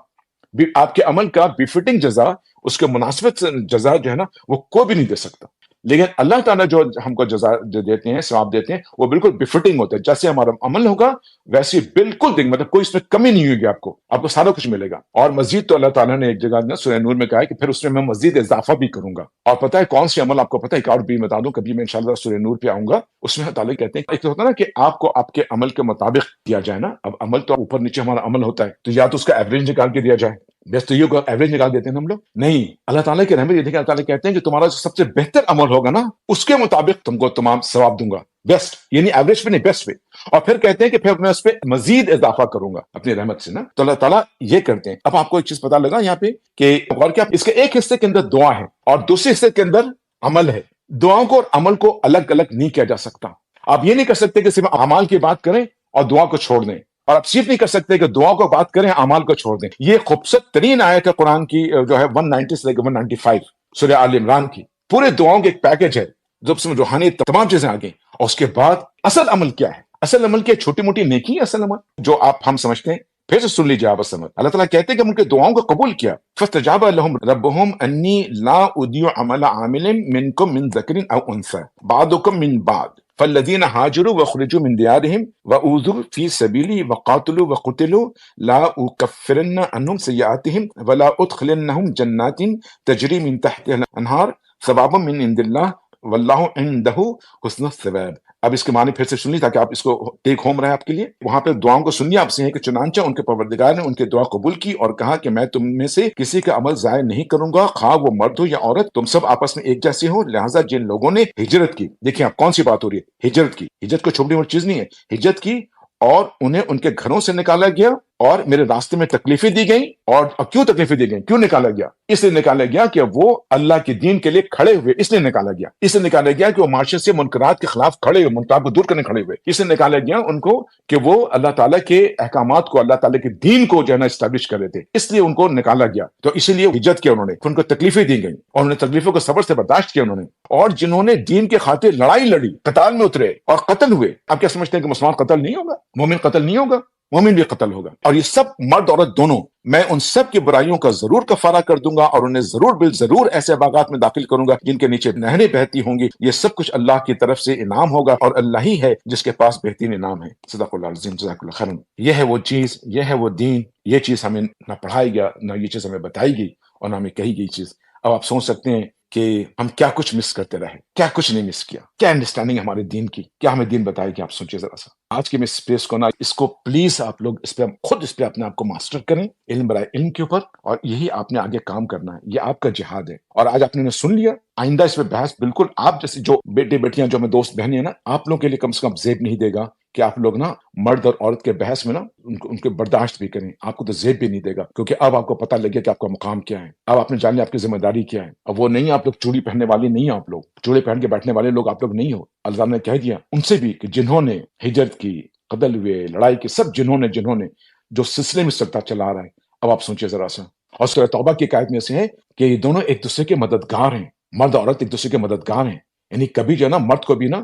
آپ کے عمل کا بفٹنگ جزا، اس کے مناسبت جزا جو ہے نا وہ کوئی بھی نہیں دے سکتا. لیکن اللہ تعالیٰ جو ہم کو جزا جو دیتے ہیں، ثواب دیتے ہیں، وہ بالکل بفٹنگ ہوتا ہے. جیسے ہمارا عمل ہوگا ویسے بالکل دیں، مطلب کوئی اس میں کمی نہیں ہوگی. آپ کو سارا کچھ ملے گا. اور مزید تو اللہ تعالیٰ نے ایک جگہ نا سورہ نور میں کہا ہے کہ پھر اس میں مزید اضافہ بھی کروں گا. اور پتہ ہے کون سے عمل آپ کو پتہ ہے؟ ایک اور بھی بتا دوں، کبھی میں انشاءاللہ سورہ نور پہ آؤں گا. اس میں اللہ تعالیٰ کہتے ہیں ایک تو ہوتا ہے نا کہ آپ کو آپ کے عمل کے مطابق دیا جائے نا. اب عمل تو اوپر نیچے ہمارا عمل ہوتا ہے، تو یا تو اس کا ایوریج نکال کے دیا جائے. بس تو یہ ایوریج نکال دیتے ہیں ہم لوگ نہیں. اللہ تعالیٰ کے رحمت یہ دیکھیں، اللہ تعالیٰ کہتے ہیں کہ تمہارا جو سب سے بہتر عمل ہوگا نا اس کے مطابق تم کو تمام ثواب دوں گا. بیسٹ، یعنی ایوریج پہ نہیں، بیسٹ پہ. اور پھر کہتے ہیں کہ پھر میں اس پہ مزید اضافہ کروں گا اپنی رحمت سے نا. تو اللہ تعالیٰ یہ کرتے ہیں. اب آپ کو ایک چیز پتا لگا یہاں پہ کہ غور کیا، اس کے ایک حصے کے اندر دعا ہے اور دوسرے حصے کے اندر عمل ہے. دعاؤں کو اور عمل کو الگ الگ نہیں کیا جا سکتا. آپ یہ نہیں کر سکتے کہ صرف اعمال کی بات کریں اور دعا کو چھوڑ دیں، اور آپ صرف نہیں کر سکتے کہ دعا کو بات کریں اعمال کو چھوڑ دیں. یہ خوبصورت ترین آیت ہے قرآن کی، جو ہے 190 سے لے کے 195 سورہ آل عمران کی. پورے دعاؤں کے ایک پیکج ہے جو اس میں روحانی تمام چیزیں آ گئیں. اور اس کے بعد اصل عمل کیا ہے؟ اصل عمل کیا؟ چھوٹی موٹی نیکی ہے اصل عمل جو ہم سمجھتے ہیں. پھر سے سن لیجیے آپ اصل عمل. اللہ تعالیٰ کہتے ہیں کہ ہم ان کے دعاؤں کو قبول کیا. فاستجاب لهم ربهم انی لا اضیع عمل عامل منکم من ذکر او انثى بعضکم من بعض فالذین هاجروا وخرجوا من دیارهم واوذوا فی سبیلی وقاتلوا وقتلوا لا اکفرن عنهم سیئاتهم ولا ادخلنهم جنات تجری من تحتها الانہار ثوابا من عند اللہ واللہ عنده حسن الثواب. اب اس کے معنی پھر سے سن لی تاکہ آپ اس کو ٹیک ہوم رہے آپ کے لیے. وہاں پہ دعاؤں کو سنیے آپ سے ہے کہ چنانچہ ان کے پروردگار نے ان کے دعا قبول کی اور کہا کہ میں تم میں سے کسی کا عمل ضائع نہیں کروں گا، خواہ وہ مرد ہو یا عورت، تم سب آپس میں ایک جیسے ہو. لہٰذا جن لوگوں نے ہجرت کی، دیکھیں آپ کون سی بات ہو رہی ہے، ہجرت کی. ہجرت کو چھوٹی موٹی چیز نہیں ہے. ہجرت کی اور انہیں ان کے گھروں سے نکالا گیا اور میرے راستے میں تکلیفیں دی گئیں. اور کیوں تکلیفیں دی گئیں؟ کیوں نکالا گیا؟ اس لیے نکالا گیا کہ وہ اللہ کے دین کے لیے کھڑے ہوئے. اس لیے نکالا گیا. اس لیے نکالا گیا کہ وہ معاشرے سے منکرات کے خلاف کھڑے ہوئے، منکرات کو دور کرنے کھڑے ہوئے. اس لیے نکالا گیا ان کو کہ وہ اللہ تعالیٰ کے احکامات کو، اللہ تعالیٰ کے دین کو جو ہے نا اسٹیبلش کر رہے تھے. اس لیے ان کو نکالا گیا. تو اسی لیے ہجرت کیا انہوں نے، ان کو تکلیفیں دی گئیں اور انہیں تکلیفوں کو صبر سے برداشت کیا انہوں نے. اور جنہوں نے دین کے خاطر لڑائی لڑی، قتال میں اترے اور قتل ہوئے. آپ کیا سمجھتے ہیں کہ مسلمان قتل نہیں ہوگا؟ مومن قتل نہیں ہوگا؟ مومن بھی قتل ہوگا. اور یہ سب مرد عورت دونوں. میں ان سب کی برائیوں کا ضرور کفارہ کر دوں گا اور انہیں ضرور ایسے باغات میں داخل کروں گا جن کے نیچے نہریں بہتی ہوں گی. یہ سب کچھ اللہ کی طرف سے انعام ہوگا اور اللہ ہی ہے جس کے پاس بہترین انعام ہے. صدق اللہ العظیم. جزاک اللہ خیرا. یہ ہے وہ چیز، یہ ہے وہ دین. یہ چیز ہمیں نہ پڑھائی گیا، نہ یہ چیز ہمیں بتائی گئی اور نہ ہمیں کہی گئی چیز. اب آپ سوچ سکتے ہیں کہ ہم کیا کچھ مس کرتے رہے، کیا کچھ نہیں مس کیا، کیا انڈرسٹینڈنگ ہمارے دین کی، کیا ہمیں دین بتائے گی. آپ سوچیے ذرا سا. آج کے میں اسپیس کو نا، اس کو پلیز آپ لوگ اس پہ خود اس پہ اپنے آپ کو ماسٹر کریں، علم برائے علم کے اوپر. اور یہی آپ نے آگے کام کرنا ہے. یہ آپ کا جہاد ہے. اور آج آپ نے سن لیا. آئندہ اس پہ بحث بالکل آپ جیسے جو بیٹے بیٹیاں، جو ہمیں دوست بہنیں ہیں نا، آپ لوگوں کے لیے کم سے کم زیب نہیں دے گا کہ آپ لوگ نا مرد اور عورت کے بحث میں نا ان کے برداشت بھی کریں. آپ کو تو زیب بھی نہیں دے گا، کیونکہ اب آپ کو پتہ لگ گیا کہ آپ کا مقام کیا ہے. اب آپ نے جان لیا آپ کی ذمہ داری کیا ہے. اب وہ نہیں، آپ لوگ چوڑی پہننے والے نہیں ہیں، آپ لوگ چوڑے پہن کے بیٹھنے والے لوگ آپ لوگ نہیں ہو. اللہ نے کہہ دیا ان سے بھی کہ جنہوں نے ہجرت کی، قتل ہوئے، لڑائی کی، سب جنہوں نے جو سلسلے میں سلسلہ چلا رہا ہے. اب آپ سوچیے ذرا سا. اور سورہ توبہ کی آیت میں سے ہے کہ یہ دونوں ایک دوسرے کے مددگار ہیں. مرد اور عورت ایک دوسرے کے مددگار ہیں. یعنی کبھی جو ہے نا مرد کو بھی نا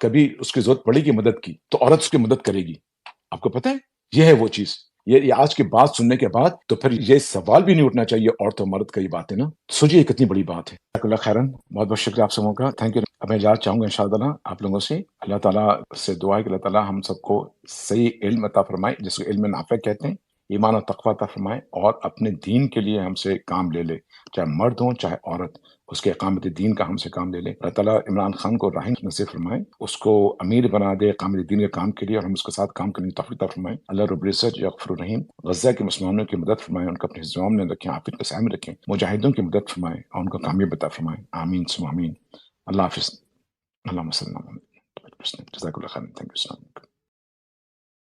کبھی اس کی ضرورت پڑے گی مدد کی تو عورت اس کی مدد کرے گی. آپ کو پتہ ہے یہ ہے وہ چیز. یہ آج کی بات سننے کے بعد تو پھر یہ سوال بھی نہیں اٹھنا چاہیے عورت و مرد کا یہ بات ہے نا. سوچیے کتنی بڑی بات ہے. جزاک اللہ خیرن، بہت بہت شکریہ آپ سبوں کا. Thank you. اب میں اجازت چاہوں گا انشاءاللہ آپ لوگوں سے. اللہ تعالیٰ سے دعا ہے کہ اللہ تعالیٰ ہم سب کو صحیح علم عطا فرمائے، جس کو علم نافع کہتے ہیں، ایمان و تقویٰ عطا فرمائے، اور اپنے دین کے لیے ہم سے کام لے لے، چاہے مرد ہوں چاہے عورت، اس کے اقامت دین کا ہم سے کام لے لے. اللہ تعالیٰ عمران خان کو راہ نصیب فرمائے، اس کو امیر بنا دے اقامت دین کے کام کے لیے، اور ہم اس کے ساتھ کام کرنے کی توفیق عطا فرمائے. اللہ رب العزت غفور الرحیم غزہ کے مسلمانوں کی مدد فرمائے، ان کو اپنے حفظ میں رکھیں، عافیت کے سائے میں رکھیں، مجاہدوں کی مدد فرمائے اور ان کو کامیاب عطا فرمائے. آمین ثم آمین. اللہ حافظ. اللہم صلی اللہ علیہ وسلم. جزاک اللہ خیر. Thank you.